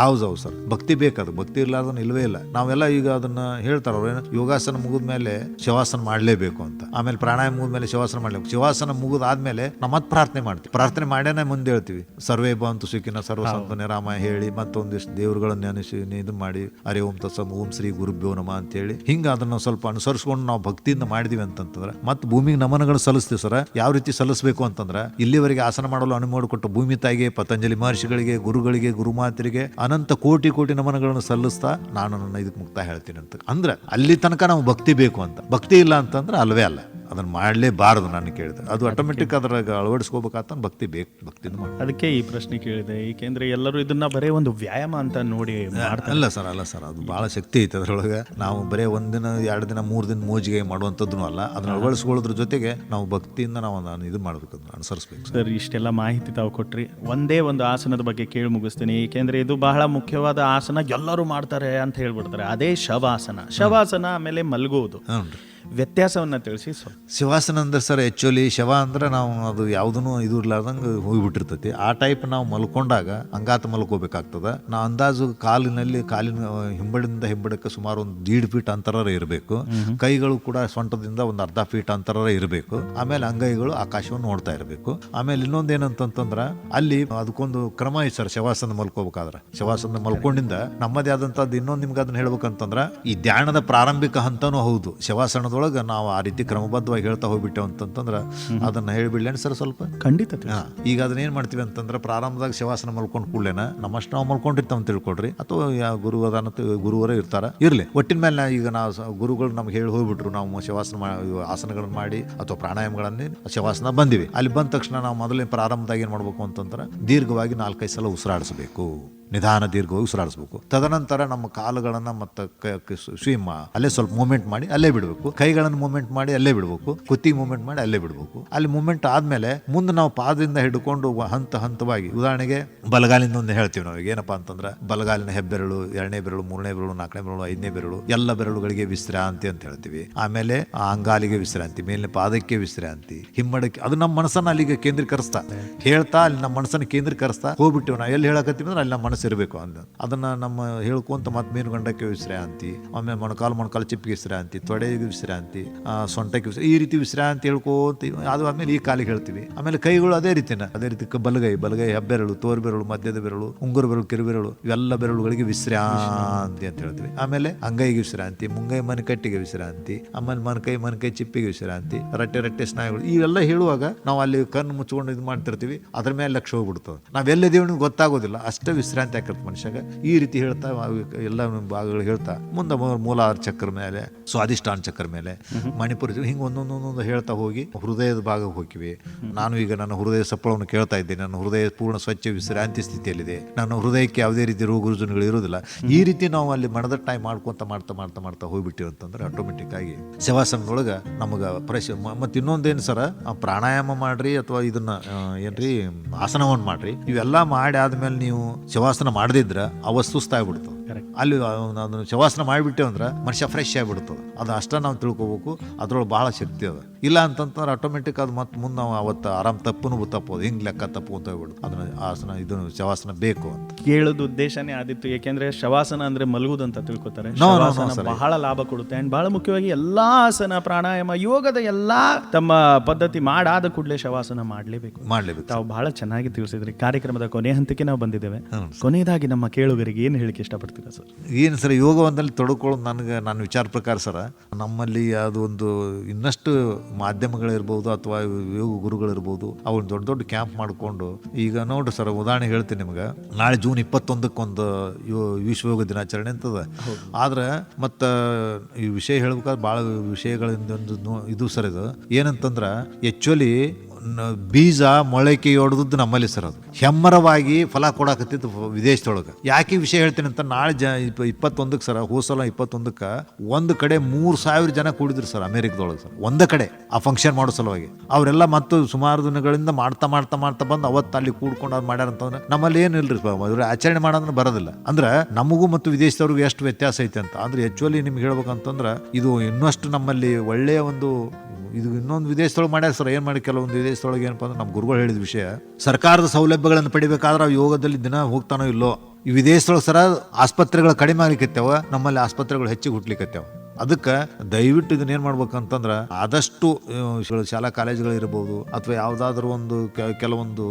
S2: ಹೌದು ಸರ್, ಭಕ್ತಿ ಬೇಕದು. ಭಕ್ತಿ ಇರ್ಲಾರ್ದನ್ನ ಇಲ್ವೇ ಇಲ್ಲ. ನಾವೆಲ್ಲ ಈಗ ಅದನ್ನ ಹೇಳ್ತಾರ ಅವ್ರೇನು, ಯೋಗಾಸನ ಮುಗಿದ ಮೇಲೆ ಶವಾಸನ ಮಾಡ್ಲೇಬೇಕು ಅಂತ, ಆಮೇಲೆ ಪ್ರಾಣಾಯಾಮ ಮುಗಿದ ಮೇಲೆ ಶವಾಸನ ಮಾಡ್ಲೇಬೇಕು. ಶವಾಸನ ಮುಗಿದಾದ್ಮೇಲೆ ನಾವು ಮತ್ತೆ ಪ್ರಾರ್ಥನೆ ಮಾಡ್ತೀವಿ. ಪ್ರಾರ್ಥನೆ ಮಾಡ್ಯಾನೆ ಮುಂದೆ ಹೇಳ್ತೀವಿ, ಸರ್ವೇ ಭವಂತು ಸುಖಿನಃ ಸರ್ವ ಸಂತು ನಿರಾಮ ಹೇಳಿ ಮತ್ತೊಂದಿಷ್ಟು ದೇವರುಗಳನ್ನ ನೆನೆಸಿ ಇದು ಮಾಡಿ ಹರಿ ಓಂ ತತ್ಸತ್ ಓಂ ಶ್ರೀ ಗುರುಭ್ಯೋ ನಮಃ ಅಂತೇಳಿ ಹಿಂಗ ಅದನ್ನ ಸ್ವಲ್ಪ ಅನುಸರಿಸ್ಕೊಂಡು ನಾವು ಭಕ್ತಿಯಿಂದ ಮಾಡಿದೀವಿ ಅಂತಂತಂದ್ರೆ ಮತ್ತೆ ಭೂಮಿಗೆ ನಮನಗಳು ಸಲ್ಲಿಸ್ತೀವಿ ಸರ್. ಯಾವ ರೀತಿ ಸಲ್ಲಿಸಬೇಕು ಅಂತಂದ್ರೆ, ಇಲ್ಲಿವರೆಗೆ ಆಸನ ಮಾಡಲು ಅನುವು ಮಾಡಿಕೊಟ್ಟು ಭೂಮಿ ತಾಯಿಗೆ, ಪತಂಜಲಿ ಮಹರ್ಷಿಗಳಿಗೆ, ಗುರುಗಳಿಗೆ, ಗುರುಮಾತರಿಗೆ ಅನಂತ ಕೋಟಿ ನಮನಗಳನ್ನು ಸಲ್ಲಿಸ್ತಾ ನಾನು ನನ್ನ ಇದಕ್ಕೆ ಮುಕ್ತ ಹೇಳ್ತೀನಿ ಅಂತ. ಅಂದ್ರೆ ಅಲ್ಲಿ ತನಕ ನಾವು ಭಕ್ತಿ ಬೇಕು ಅಂತ. ಭಕ್ತಿ ಇಲ್ಲ ಅಂತಂದ್ರೆ ಅಲ್ವೇ ಅಲ್ಲ. ಅದನ್ನು ಮಾಡಲೇಬಾರದು ನಾನು ಕೇಳಿದೆ. ಅದು ಆಟೋಮೆಟಿಕ್ ಅದ್ರಾಗ ಅಳವಡಿಸ್ಕೋಬೇಕಾತ ಭಕ್ತಿ ಬೇಕು, ಭಕ್ತಿಯಿಂದ ಮಾಡಿ.
S1: ಅದಕ್ಕೆ ಈ ಪ್ರಶ್ನೆ ಕೇಳಿದೆ, ಏಕೆಂದ್ರೆ ಎಲ್ಲರೂ ಇದನ್ನ ಬರೀ ಒಂದು ವ್ಯಾಯಾಮ ಅಂತ ನೋಡಿ ಮಾಡ್ತಾರೆ.
S2: ಅಲ್ಲ ಸರ್ ಅದು ಭಾಳ ಶಕ್ತಿ ಐತೆ ಅದರೊಳಗೆ. ನಾವು ಬರೀ ಒಂದಿನ 2 ದಿನ 3 ದಿನ ಮೋಜಿಗೆ ಮಾಡುವಂಥದ್ದು ಅಲ್ಲ, ಅದನ್ನ ಅಳವಡಿಸ್ಕೊಳ್ಳೋದ್ರ ಜೊತೆಗೆ ನಾವು ಭಕ್ತಿಯಿಂದ ನಾವು ಅದನ್ನು ಇದು ಮಾಡಬೇಕು, ಅದನ್ನು ಅನುಸರಿಸ್ಬೇಕು.
S1: ಸರ್, ಇಷ್ಟೆಲ್ಲ ಮಾಹಿತಿ ತಾವು ಕೊಟ್ರಿ. ಒಂದೇ ಒಂದು ಆಸನದ ಬಗ್ಗೆ ಕೇಳಿ ಮುಗಿಸ್ತೀನಿ, ಏಕೆಂದ್ರೆ ಇದು ಬಹಳ ಮುಖ್ಯವಾದ ಆಸನ, ಎಲ್ಲರೂ ಮಾಡ್ತಾರೆ ಅಂತ ಹೇಳ್ಬಿಡ್ತಾರೆ. ಅದೇ ಶವಾಸನ ಆಮೇಲೆ ಮಲಗುವುದು. ವ್ಯತ್ಯಾಸವನ್ನ ತಿಳಿಸಿ ಸ್ವಲ್ಪ.
S2: ಶಿವಾಸನ ಅಂದ್ರೆ ಸರ್ ಆ್ಯಕ್ಚುಲಿ ಶವ ಅಂದ್ರೆ ನಾವು ಅದು ಯಾವುದೂ ಇದು ಇರ್ಲಾರ್ದಂಗೆ ಹೋಗಿಬಿಟ್ಟಿರ್ತೈತಿ. ಆ ಟೈಪ್ ನಾವು ಮಲ್ಕೊಂಡಾಗ ಅಂಗಾತ ಮಲ್ಕೋಬೇಕಾಗ್ತದೆ. ನಾವು ಅಂದಾಜು ಕಾಲಿನ ಹಿಂಬಡಿಂದ ಹಿಂಬಡಕ್ಕೆ ಸುಮಾರು ಒಂದು 1.5 ಫೀಟ್ ಅಂತರ ಇರಬೇಕು. ಕೈಗಳು ಕೂಡ ಸೊಂಟದಿಂದ ಒಂದು 1/2 ಫೀಟ್ ಅಂತರ ಇರಬೇಕು. ಆಮೇಲೆ ಅಂಗೈಗಳು ಆಕಾಶವನ್ನು ನೋಡ್ತಾ ಇರಬೇಕು. ಆಮೇಲೆ ಇನ್ನೊಂದು ಏನಂತಂದ್ರೆ ಅಲ್ಲಿ ಅದಕ್ಕೊಂದು ಕ್ರಮ ಐತೆ ಸರ್. ಶವಾಸನ ಮಲ್ಕೋಬೇಕಾದ್ರೆ, ಶವಾಸನ ಮಲ್ಕೊಂಡಿಂದ ನಮ್ಮದೇ ಆದಂಥದ್ದು ಇನ್ನೊಂದು ನಿಮ್ಗೆ ಅದನ್ನ ಹೇಳ್ಬೇಕಂತಂದ್ರೆ, ಈ ಧ್ಯಾನದ ಪ್ರಾರಂಭಿಕ ಹಂತನೂ ಹೌದು. ಶವಾಸನದೊಳಗೆ ನಾವು ಆ ರೀತಿ ಕ್ರಮಬದ್ಧವಾಗಿ ಹೇಳ್ತಾ ಹೋಗ್ಬಿಟ್ಟೆವು ಅಂತಂದ್ರೆ ಅದನ್ನ ಹೇಳಿಬಿಡ್ಲೇನು ಸರ್ ಸ್ವಲ್ಪ?
S1: ಖಂಡಿತ.
S2: ಈಗ ಅದನ್ನ ಏನ್ ಮಾಡ್ತೀವಿ ಅಂತಂದ್ರೆ, ಪ್ರಾರಂಭದಾಗ ಶವಾಸನ ಮಲ್ಕೊಂಡು ಕೂಡಲೇನ ನಮ್ಮಷ್ಟು ನಾವು ಮಲ್ಕೊಂಡಿರ್ತಾವ ಅಂತ ತಿಳ್ಕೊಡ್ರಿ, ಅಥವಾ ಯಾವ ಗುರುವರೇ ಇರ್ಲಿ. ಒಟ್ಟಿನ ಮೇಲೆ ಈಗ ನಾವು ಗುರುಗಳು ನಮ್ಗೆ ಹೇಳಿ ಹೋಗ್ಬಿಟ್ರು, ನಾವು ಶವಾಸನ ಆಸನಗಳನ್ನ ಮಾಡಿ ಅಥವಾ ಪ್ರಾಣಾಯಾಮಗಳನ್ನೇ ಶವಾಸನ ಬಂದಿವಿ. ಅಲ್ಲಿ ಬಂದ ತಕ್ಷಣ ನಾವು ಮೊದಲೇ ಪ್ರಾರಂಭದಾಗ ಏನ್ ಮಾಡ್ಬೇಕು ಅಂತಂದ್ರೆ, ದೀರ್ಘವಾಗಿ 4-5 ಸಲ ಉಸಿರಾಡಿಸಬೇಕು. ನಿಧಾನ ದೀರ್ಘವಾಗಿ ಉಸಿರಾಡಿಸ್ಬೇಕು. ತದನಂತರ ನಮ್ಮ ಕಾಲುಗಳನ್ನು ಮತ್ತು ಸ್ವಿಮ್ ಅಲ್ಲೇ ಸ್ವಲ್ಪ ಮೂಮೆಂಟ್ ಮಾಡಿ ಅಲ್ಲೇ ಬಿಡಬೇಕು. ಕೈಗಳನ್ನು ಮೂಮೆಂಟ್ ಮಾಡಿ ಅಲ್ಲೇ ಬಿಡಬೇಕು. ಕುತ್ತಿಗೆ ಮೂಮೆಂಟ್ ಮಾಡಿ ಅಲ್ಲೇ ಬಿಡಬೇಕು. ಅಲ್ಲಿ ಮೂಮೆಂಟ್ ಆದ್ಮೇಲೆ ಮುಂದೆ ನಾವು ಪಾದದಿಂದ ಹಿಡ್ಕೊಂಡು ಹಂತವಾಗಿ, ಉದಾಹರಣೆಗೆ ಬಲಗಾಲಿಂದ ಒಂದು ಹೇಳ್ತೀವಿ ನಾವು. ಏನಪ್ಪಾ ಅಂತಂದ್ರೆ, ಬಲಗಾಲಿನ ಹೆಬ್ಬೆರಳು, 2ನೇ ಬೆರಳು, 3ನೇ ಬೆರಳು, 4ನೇ ಬೆರಳು, 5ನೇ ಬೆರಳು, ಎಲ್ಲ ಬೆರಳುಗಳಿಗೆ ವಿಶ್ರಾಂತಿ ಅಂತ ಹೇಳ್ತೀವಿ. ಆಮೇಲೆ ಅಂಗಾಲಿಗೆ ವಿಶ್ರಾಂತಿ, ಮೇಲಿನ ಪಾದಕ್ಕೆ ವಿಶ್ರಾಂತಿ, ಹಿಮ್ಮಡಕ್ಕೆ. ಅದು ನಮ್ಮ ಮನಸ್ಸನ್ನ ಅಲ್ಲಿಗೆ ಕೇಂದ್ರೀಕರಿಸ್ತಾ ಹೇಳ್ತಾ, ಅಲ್ಲಿ ನಮ್ಮ ಮನಸ್ಸನ್ನು ಕೇಂದ್ರೀಕರಿಸ್ತಾ ಹೋಗ್ಬಿಟ್ಟಿವಿ. ನಾವು ಎಲ್ಲಿ ಹೇಳಕತ್ತೀವಿ ಅಂದ್ರೆ ಅಲ್ಲಿ ನಮ್ಮ ಇರಬೇಕು ಅಂತ. ಅದನ್ನ ನಮ್ಮ ಹೇಳ್ಕೊಂತ ಮತ್ತೆ ಮೀನುಗಂಡಕ್ಕೆ ವಿಶ್ರಾಂತಿ, ಆಮೇಲೆ ಮೊಣಕಾಲು ಚಿಪ್ಪಿಗೆ ವಿಶ್ರಾಂತಿ, ತೊಡೆಗೆ ವಿಶ್ರಾಂತಿ, ಸೊಂಟಕ್ಕೆ ಈ ರೀತಿ ವಿಶ್ರಾಂತಿ ಹೇಳ್ಕೊಂತ ಅದು ಆದ್ಮೇಲೆ ಈ ಕಾಲಿಗೆ ಹೇಳ್ತೀವಿ. ಆಮೇಲೆ ಕೈಗಳು ಅದೇ ರೀತಿ ಬಲಗೈ ಹೆಬ್ಬೆರಳು, ತೋರ್ಬೆರಳು, ಮಧ್ಯದ ಬೆರಳು, ಉಂಗುರ ಬೆರಳು, ಕಿರುಬೆರಳು, ಇವೆಲ್ಲ ಬೆರಳುಗಳಿಗೆ ವಿಶ್ರಾಂತಿ ಅಂತ ಹೇಳ್ತೀವಿ. ಆಮೇಲೆ ಅಂಗೈಗೆ ವಿಶ್ರಾಂತಿ, ಮುಂಗೈ ಮನಕಟ್ಟಿಗೆ ವಿಶ್ರಾಂತಿ, ಆಮೇಲೆ ಮನಕೈ ಚಿಪ್ಪಿಗೆ ವಿಶ್ರಾಂತಿ, ರಟ್ಟೆ ಸ್ನಾಯುಗಳು. ಇವೆಲ್ಲ ಹೇಳುವಾಗ ನಾವು ಅಲ್ಲಿ ಕಣ್ಣು ಮುಚ್ಕೊಂಡು ಇದು ಮಾಡ್ತಿರ್ತೀವಿ. ಅದ್ರ ಮೇಲೆ ಲಕ್ಷ್ಯ ಹೋಗ್ಬಿಡ್ತದೆ. ನಾವೆಲ್ಲಿದ್ದೀವಿ ಗೊತ್ತಾಗೋದಿಲ್ಲ, ಅಷ್ಟೇ ವಿಶ್ರಾಂತಿ ಆಗ್ತದೆ ಮನುಷ್ಯಾಗ. ಈ ರೀತಿ ಹೇಳ್ತಾ ಎಲ್ಲ ಭಾಗಗಳು ಹೇಳ್ತಾ ಮುಂದೆ ಮೂಲಾಧಾರ ಚಕ್ರ ಮೇಲೆ, ಸ್ವಾದಿಷ್ಠಾನ ಚಕ್ರ ಮೇಲೆ, ಮಣಿಪುರ, ಹಿಂಗೆ ಒಂದೊಂದೊಂದೊಂದು ಹೇಳ್ತಾ ಹೋಗಿ ಹೃದಯದ ಭಾಗಕ್ಕೆ ಹೋಗ್ತೀವಿ. ನಾನು ಈಗ ನನ್ನ ಹೃದಯ ಸಪ್ಪಳವನ್ನು ಕೇಳ್ತಾ ಇದ್ದೇನೆ. ನನ್ನ ಹೃದಯ ಪೂರ್ಣ ಸ್ವಚ್ಛ ವಿಶ್ರಾಂತಿ ಸ್ಥಿತಿಯಲ್ಲಿದೆ. ನನ್ನ ಹೃದಯಕ್ಕೆ ಯಾವುದೇ ರೀತಿ ರೋಗ ರುಜಿನಗಳು ಇರೋದಿಲ್ಲ. ಈ ರೀತಿ ನಾವು ಅಲ್ಲಿ ಮನದಟ್ಟಾಗಿ ಮಾಡ್ತಾ ಮಾಡ್ತಾ ಹೋಗ್ಬಿಟ್ಟಿವಿ ಅಂತಂದ್ರೆ ಆಟೋಮೆಟಿಕ್ ಆಗಿ ಶವಾಸನದೊಳಗೆ ನಮಗೆ ಮತ್ತು ಇನ್ನೊಂದೇನು ಸರ, ಪ್ರಾಣಾಯಾಮ ಮಾಡ್ರಿ ಅಥವಾ ಇದನ್ನ ಏನ್ರಿ ಆಸನವನ್ನು ಮಾಡ್ರಿ, ಇವೆಲ್ಲ ಮಾಡಿ ಆದ್ಮೇಲೆ ನೀವು ಶವಾಸನ ಮಾಡದಿದ್ರೆ ಅವ ಸುಸ್ತಾಗ್ಬಿಡ್ತದೆ. ಅಲ್ಲಿ ಅದನ್ನು ಶವಾಸನ ಮಾಡಿಬಿಟ್ಟೆ ಅಂದ್ರೆ ಮನುಷ್ಯ ಫ್ರೆಶ್ ಆಗಿಬಿಡ್ತದೆ. ಅದು ಅಷ್ಟ ನಾವು ತಿಳ್ಕೊಬೇಕು. ಅದ್ರೊಳಗೆ ಭಾಳ ಶಕ್ತಿ ಅದ. ಇಲ್ಲ ಅಂತಂದ್ರೆ ಆಟೋಮೆಟಿಕ್ ಅದು ಮತ್ತೆ ಮುಂದೆ ನಾವು ಅವತ್ತು ಆರಾಮ್ ತಪ್ಪೋದು ಹಿಂಗೆ ಲೆಕ್ಕ ತಪ್ಪು ಹೋಗ್ಬಿಡುತ್ತೆ. ಅದನ್ನ ಆಸನ ಇದನ್ನು ಶವಾಸನ ಬೇಕು ಅಂತ
S1: ಕೇಳೋದು ಉದ್ದೇಶನೇ ಆದಿತ್ತು. ಯಾಕೆಂದ್ರೆ ಶವಾಸನ ಅಂದ್ರೆ ಮಲಗುದು ಅಂತ ತಿಳ್ಕೊತಾರೆ. ಬಹಳ ಲಾಭ ಕೊಡುತ್ತೆ. ಅಂಡ್ ಬಹಳ ಮುಖ್ಯವಾಗಿ ಎಲ್ಲಾ ಆಸನ, ಪ್ರಾಣಾಯಾಮ, ಯೋಗದ ಎಲ್ಲಾ ತಮ್ಮ ಪದ್ಧತಿ ಮಾಡಾದ ಕೂಡಲೇ ಶವಾಸನ ಮಾಡಲೇಬೇಕು. ತಾವು ಬಹಳ ಚೆನ್ನಾಗಿ ತಿಳಿಸಿದ್ರಿ. ಕಾರ್ಯಕ್ರಮದ ಕೊನೆ ಹಂತಕ್ಕೆ ನಾವು ಬಂದಿದ್ದೇವೆ. ಕೊನೆಯದಾಗಿ ನಮ್ಮ ಕೇಳುಗರಿಗೆ ಏನು ಹೇಳಿಕೆ ಇಷ್ಟಪಡ್ತೀರಾ ಸರ್?
S2: ಏನು ಸರ್, ಯೋಗವಂದಲ್ಲಿ ತೊಡಕೊಳ್ಳೋದು ನನ್ನ ವಿಚಾರ ಪ್ರಕಾರ ಸರ, ನಮ್ಮಲ್ಲಿ ಅದು ಒಂದು ಇನ್ನಷ್ಟು ಮಾಧ್ಯಮಗಳಿರ್ಬೋದು ಅಥವಾ ಯೋಗ ಗುರುಗಳಿರ್ಬೋದು, ಅವ್ರು ದೊಡ್ಡ ಕ್ಯಾಂಪ್ ಮಾಡಿಕೊಂಡು, ಈಗ ನೋಡ್ರಿ ಸರ್, ಉದಾಹರಣೆ ಹೇಳ್ತೀನಿ ನಿಮ್ಗೆ. ನಾಳೆ ಜೂನ್ 21 ವಿಶ್ವ ಯೋಗ ದಿನಾಚರಣೆ ಅಂತದ. ಆದ್ರೆ ಮತ್ತು ಈ ವಿಷಯ ಹೇಳ್ಬೇಕಾದ್ರೆ ಭಾಳ ವಿಷಯಗಳಿಂದ ಇದು ಸರ್, ಇದು ಏನಂತಂದ್ರೆ ಆ್ಯಕ್ಚುಲಿ ಬೀಜ ಮೊಳಕೆ ಹೊಡೆದದ್ದು ನಮ್ಮಲ್ಲಿ ಸರ್. ಅದು ಹೆಮ್ಮರವಾಗಿ ಫಲ ಕೊಡಾಕತ್ತಿತ್ತು ವಿದೇಶದೊಳಗೆ. ಯಾಕೆ ವಿಷಯ ಹೇಳ್ತೀನಿ ಅಂತ, ನಾಳೆ 21 ಸರ, ಹೋಸಲ 21 ಒಂದು ಕಡೆ 3,000 ಜನ ಕೂಡಿದ್ರು ಸರ್ ಅಮೆರಿಕದೊಳಗೆ ಸರ್. ಒಂದೇ ಕಡೆ ಆ ಫಂಕ್ಷನ್ ಮಾಡೋ ಸಲುವಾಗಿ ಅವರೆಲ್ಲ ಮತ್ತು ಸುಮಾರು ದಿನಗಳಿಂದ ಮಾಡ್ತಾ ಬಂದು ಅವತ್ತು ಅಲ್ಲಿ ಕೂಡ್ಕೊಂಡು ಅವ್ರು ಮಾಡ್ಯಾರ ಅಂತಂದ್ರೆ, ನಮ್ಮಲ್ಲಿ ಏನಿಲ್ರಿ ಆಚರಣೆ ಮಾಡೋದ್ರೆ ಬರೋದಿಲ್ಲ. ಅಂದ್ರೆ ನಮಗೂ ಮತ್ತು ವಿದೇಶದವ್ರಿಗೂ ಎಷ್ಟು ವ್ಯತ್ಯಾಸ ಐತೆ ಅಂತ. ಅಂದ್ರೆ ಆಕ್ಚುಲಿ ನಿಮ್ಗೆ ಹೇಳ್ಬೇಕಂತಂದ್ರೆ, ಇದು ಇನ್ನಷ್ಟು ನಮ್ಮಲ್ಲಿ ಒಳ್ಳೆಯ ಒಂದು ಇದು ಇನ್ನೊಂದು ವಿದೇಶದೊಳಗೆ ಮಾಡ್ಯಾರ ಸರ್. ಏನು ಮಾಡಿ ಕೆಲವೊಂದು ವಿದೇಶದೊಳಗೆ ಏನಪ್ಪ ಅಂದ್ರೆ, ನಮ್ಮ ಗುರುಗಳು ಹೇಳಿದ ವಿಷಯ, ಸರ್ಕಾರದ ಸೌಲಭ್ಯಗಳನ್ನು ಪಡಿಬೇಕಾದ್ರೆ ಯೋಗದಲ್ಲಿ ದಿನ ಹೋಗ್ತಾನೋ ಇಲ್ಲೋ. ಈ ವಿದೇಶದೊಳಗೆ ಸರ ಆಸ್ಪತ್ರೆಗಳು ಕಡಿಮೆ ಆಗ್ಲಿಕ್ಕತ್ತೇವ, ನಮ್ಮಲ್ಲಿ ಆಸ್ಪತ್ರೆಗಳು ಹೆಚ್ಚಿಗೆ ಹುಟ್ಲಿಕ್ಕತ್ತೇವ. ಅದಕ್ಕೆ ದಯವಿಟ್ಟು ಇದನ್ನ ಏನು ಮಾಡ್ಬೇಕಂತಂದ್ರೆ, ಆದಷ್ಟು ಶಾಲಾ ಕಾಲೇಜುಗಳು ಇರ್ಬೋದು ಅಥವಾ ಯಾವುದಾದ್ರೂ ಒಂದು ಕೆಲವೊಂದು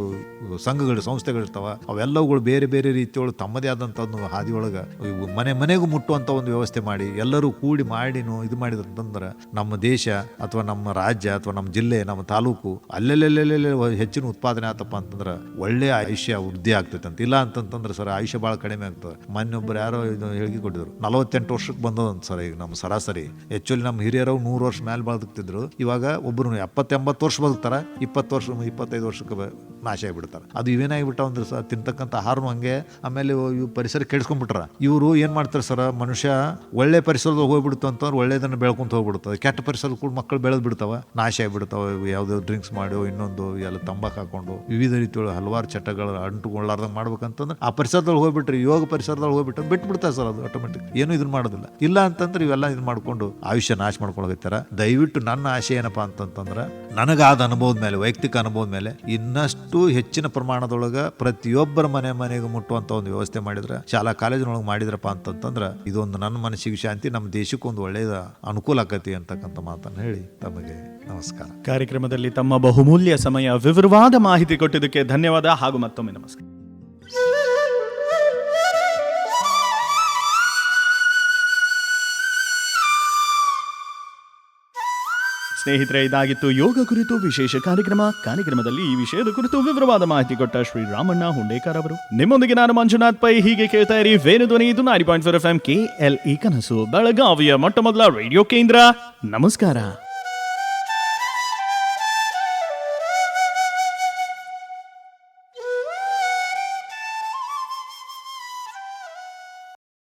S2: ಸಂಘಗಳು, ಸಂಸ್ಥೆಗಳಿರ್ತಾವ, ಅವೆಲ್ಲವುಗಳು ಬೇರೆ ಬೇರೆ ರೀತಿಯೊಳಗೆ ತಮ್ಮದೇ ಆದಂಥ ಒಂದು ಹಾದಿಯೊಳಗೆ ಮನೆಗೂ ಮುಟ್ಟುವಂಥ ಒಂದು ವ್ಯವಸ್ಥೆ ಮಾಡಿ ಎಲ್ಲರೂ ಕೂಡಿ ಮಾಡಿನೂ ಇದು ಮಾಡಿದಂತಂದ್ರೆ, ನಮ್ಮ ದೇಶ ಅಥವಾ ನಮ್ಮ ರಾಜ್ಯ ಅಥವಾ ನಮ್ಮ ಜಿಲ್ಲೆ, ನಮ್ಮ ತಾಲೂಕು ಅಲ್ಲೆಲ್ಲೆಲ್ಲೆಲ್ಲೆ ಹೆಚ್ಚಿನ ಉತ್ಪಾದನೆ ಆತಪ್ಪ ಅಂತಂದ್ರೆ ಒಳ್ಳೆಯ ಆಯುಷ್ಯ ವೃದ್ಧಿ ಆಗ್ತೈತೆ ಅಂತ. ಇಲ್ಲ ಅಂತಂತಂದ್ರೆ ಸರ್, ಆಯುಷ್ಯ ಭಾಳ ಕಡಿಮೆ ಆಗ್ತದೆ. ಮೊನ್ನೊಬ್ಬರು ಯಾರೋ ಇದು ಹೇಳಿಕೆ ಕೊಟ್ಟಿದ್ರು, 48 ವರ್ಷಕ್ಕೆ ಬಂದದಂತ ಸರ್ ಈಗ ನಮ್ಮ ಸರಾಸರಿ ಸರಾಸರಿ. ಆ್ಯಕ್ಚುಲಿ ನಮ್ಮ ಹಿರಿಯರು 100 ವರ್ಷ ಮೇಲೆ ಬದುಕ್ತಿದ್ರು. ಇವಾಗ ಒಬ್ಬರು 70-80 ವರ್ಷ ಬದುಕ್ತಾರ, 20 ವರ್ಷ 25 ವರ್ಷಕ್ಕೆ ನಾಶ ಆಗಿಬಿಡ್ತಾರೆ. ಅದು ಇವೇನಾಗಿಬಿಟ್ಟಾವ ಅಂದ್ರೆ ಸರ್, ತಿಂತಕ್ಕಂಥ ಆಹಾರನೂ ಹಂಗೆ, ಆಮೇಲೆ ಇವು ಪರಿಸರ ಕೆಡಿಸ್ಕೊಂಡ್ಬಿಟ್ರ. ಇವರು ಏನು ಮಾಡ್ತಾರೆ ಸರ್, ಮನುಷ್ಯ ಒಳ್ಳೆ ಪರಿಸರದಾಗ ಹೋಗ್ಬಿಡ್ತು ಅಂತಂದ್ರೆ ಒಳ್ಳೇದನ್ನು ಬೆಳ್ಕೊಂತ ಹೋಗ್ಬಿಡ್ತದೆ. ಕೆಟ್ಟ ಪರಿಸರ ಕೂಡ ಮಕ್ಕಳು ಬೆಳೆದು ಬಿಡ್ತಾವ, ನಾಶ ಆಗಿಬಿಡ್ತಾವ. ಯಾವುದೋ ಡ್ರಿಂಕ್ಸ್ ಮಾಡಿ, ಇನ್ನೊಂದು ಎಲ್ಲ ತಂಬಾಕು ಹಾಕೊಂಡು ವಿವಿಧ ರೀತಿಯೊಳಗೆ ಹಲವಾರು ಚಟಗಳು ಅಂಟುಕೊಳ್ಳಾರ್ದಂಗೆ ಮಾಡ್ಬೇಕಂತಂದ್ರೆ ಆ ಪರಿಸರದಲ್ಲಿ ಹೋಗ್ಬಿಟ್ರಿ, ಯೋಗ ಪರಿಸರದಲ್ಲಿ ಹೋಗ್ಬಿಟ್ರೆ ಬಿಟ್ಬಿಡ್ತಾರೆ ಸರ್. ಅದು ಆಟೋಮೆಟಿಕ್ ಏನು ಇದನ್ನ ಮಾಡೋದಿಲ್ಲ. ಇಲ್ಲ ಅಂತಂದ್ರೆ ಇವೆಲ್ಲ ಇದು ಮಾಡ್ಕೊಂಡು ಆಯುಷ್ಯ ನಾಶ ಮಾಡ್ಕೊಳಕತ್ತಾರ. ದಯವಿಟ್ಟು ನನ್ನ ಆಶೆ ಏನಪ್ಪಾ ಅಂತಂತಂದ್ರೆ, ನನಗಾದ ಅನುಭವದ ಮೇಲೆ, ವೈಯಕ್ತಿಕ ಅನುಭವದ ಮೇಲೆ ಇನ್ನಷ್ಟು ಹೆಚ್ಚಿನ ಪ್ರಮಾಣದೊಳಗೆ ಪ್ರತಿಯೊಬ್ಬರ ಮನೆಗೆ ಮುಟ್ಟುವಂತ ಒಂದು ವ್ಯವಸ್ಥೆ ಮಾಡಿದ್ರೆ, ಶಾಲಾ ಕಾಲೇಜಿನೊಳಗೆ ಮಾಡಿದ್ರಪ್ಪ ಅಂತಂತಂದ್ರೆ ಇದೊಂದು ನನ್ನ ಮನಸ್ಸಿಗೆ ಶಾಂತಿ, ನಮ್ಮ ದೇಶಕ್ಕೊಂದು ಒಳ್ಳೆಯದ ಅನುಕೂಲ ಆಕತಿ ಅಂತಕ್ಕಂಥ ಮಾತನ್ನು ಹೇಳಿ ತಮಗೆ ನಮಸ್ಕಾರ.
S1: ಕಾರ್ಯಕ್ರಮದಲ್ಲಿ ತಮ್ಮ ಬಹುಮೂಲ್ಯ ಸಮಯ, ವಿವರವಾದ ಮಾಹಿತಿ ಕೊಟ್ಟಿದ್ದಕ್ಕೆ ಧನ್ಯವಾದ ಹಾಗೂ ಮತ್ತೊಮ್ಮೆ ನಮಸ್ಕಾರ. ಸ್ನೇಹಿತರೆ, ಇದಾಗಿತ್ತು ಯೋಗ ಕುರಿತು ವಿಶೇಷ ಕಾರ್ಯಕ್ರಮದಲ್ಲಿ ಈ ವಿಷಯದ ಕುರಿತು ವಿವರವಾದ ಮಾಹಿತಿ ಕೊಟ್ಟ ಶ್ರೀ ರಾಮಣ್ಣ ಹುಂಡೇಕರ್ ಅವರು. ನಿಮ್ಮೊಂದಿಗೆ ನಾನು ಮಂಜುನಾಥ್ ಪೈ. ಹೀಗೆ ಕೇಳ್ತಾ ಇರಿ ವೇಣುಧ್ವನಿ. ಇದು 90.4 FM KLE ಕನಸು, ಬೆಳಗಾವಿಯ ಮೊಟ್ಟ ಮೊದಲ ರೇಡಿಯೋ ಕೇಂದ್ರ. ನಮಸ್ಕಾರ.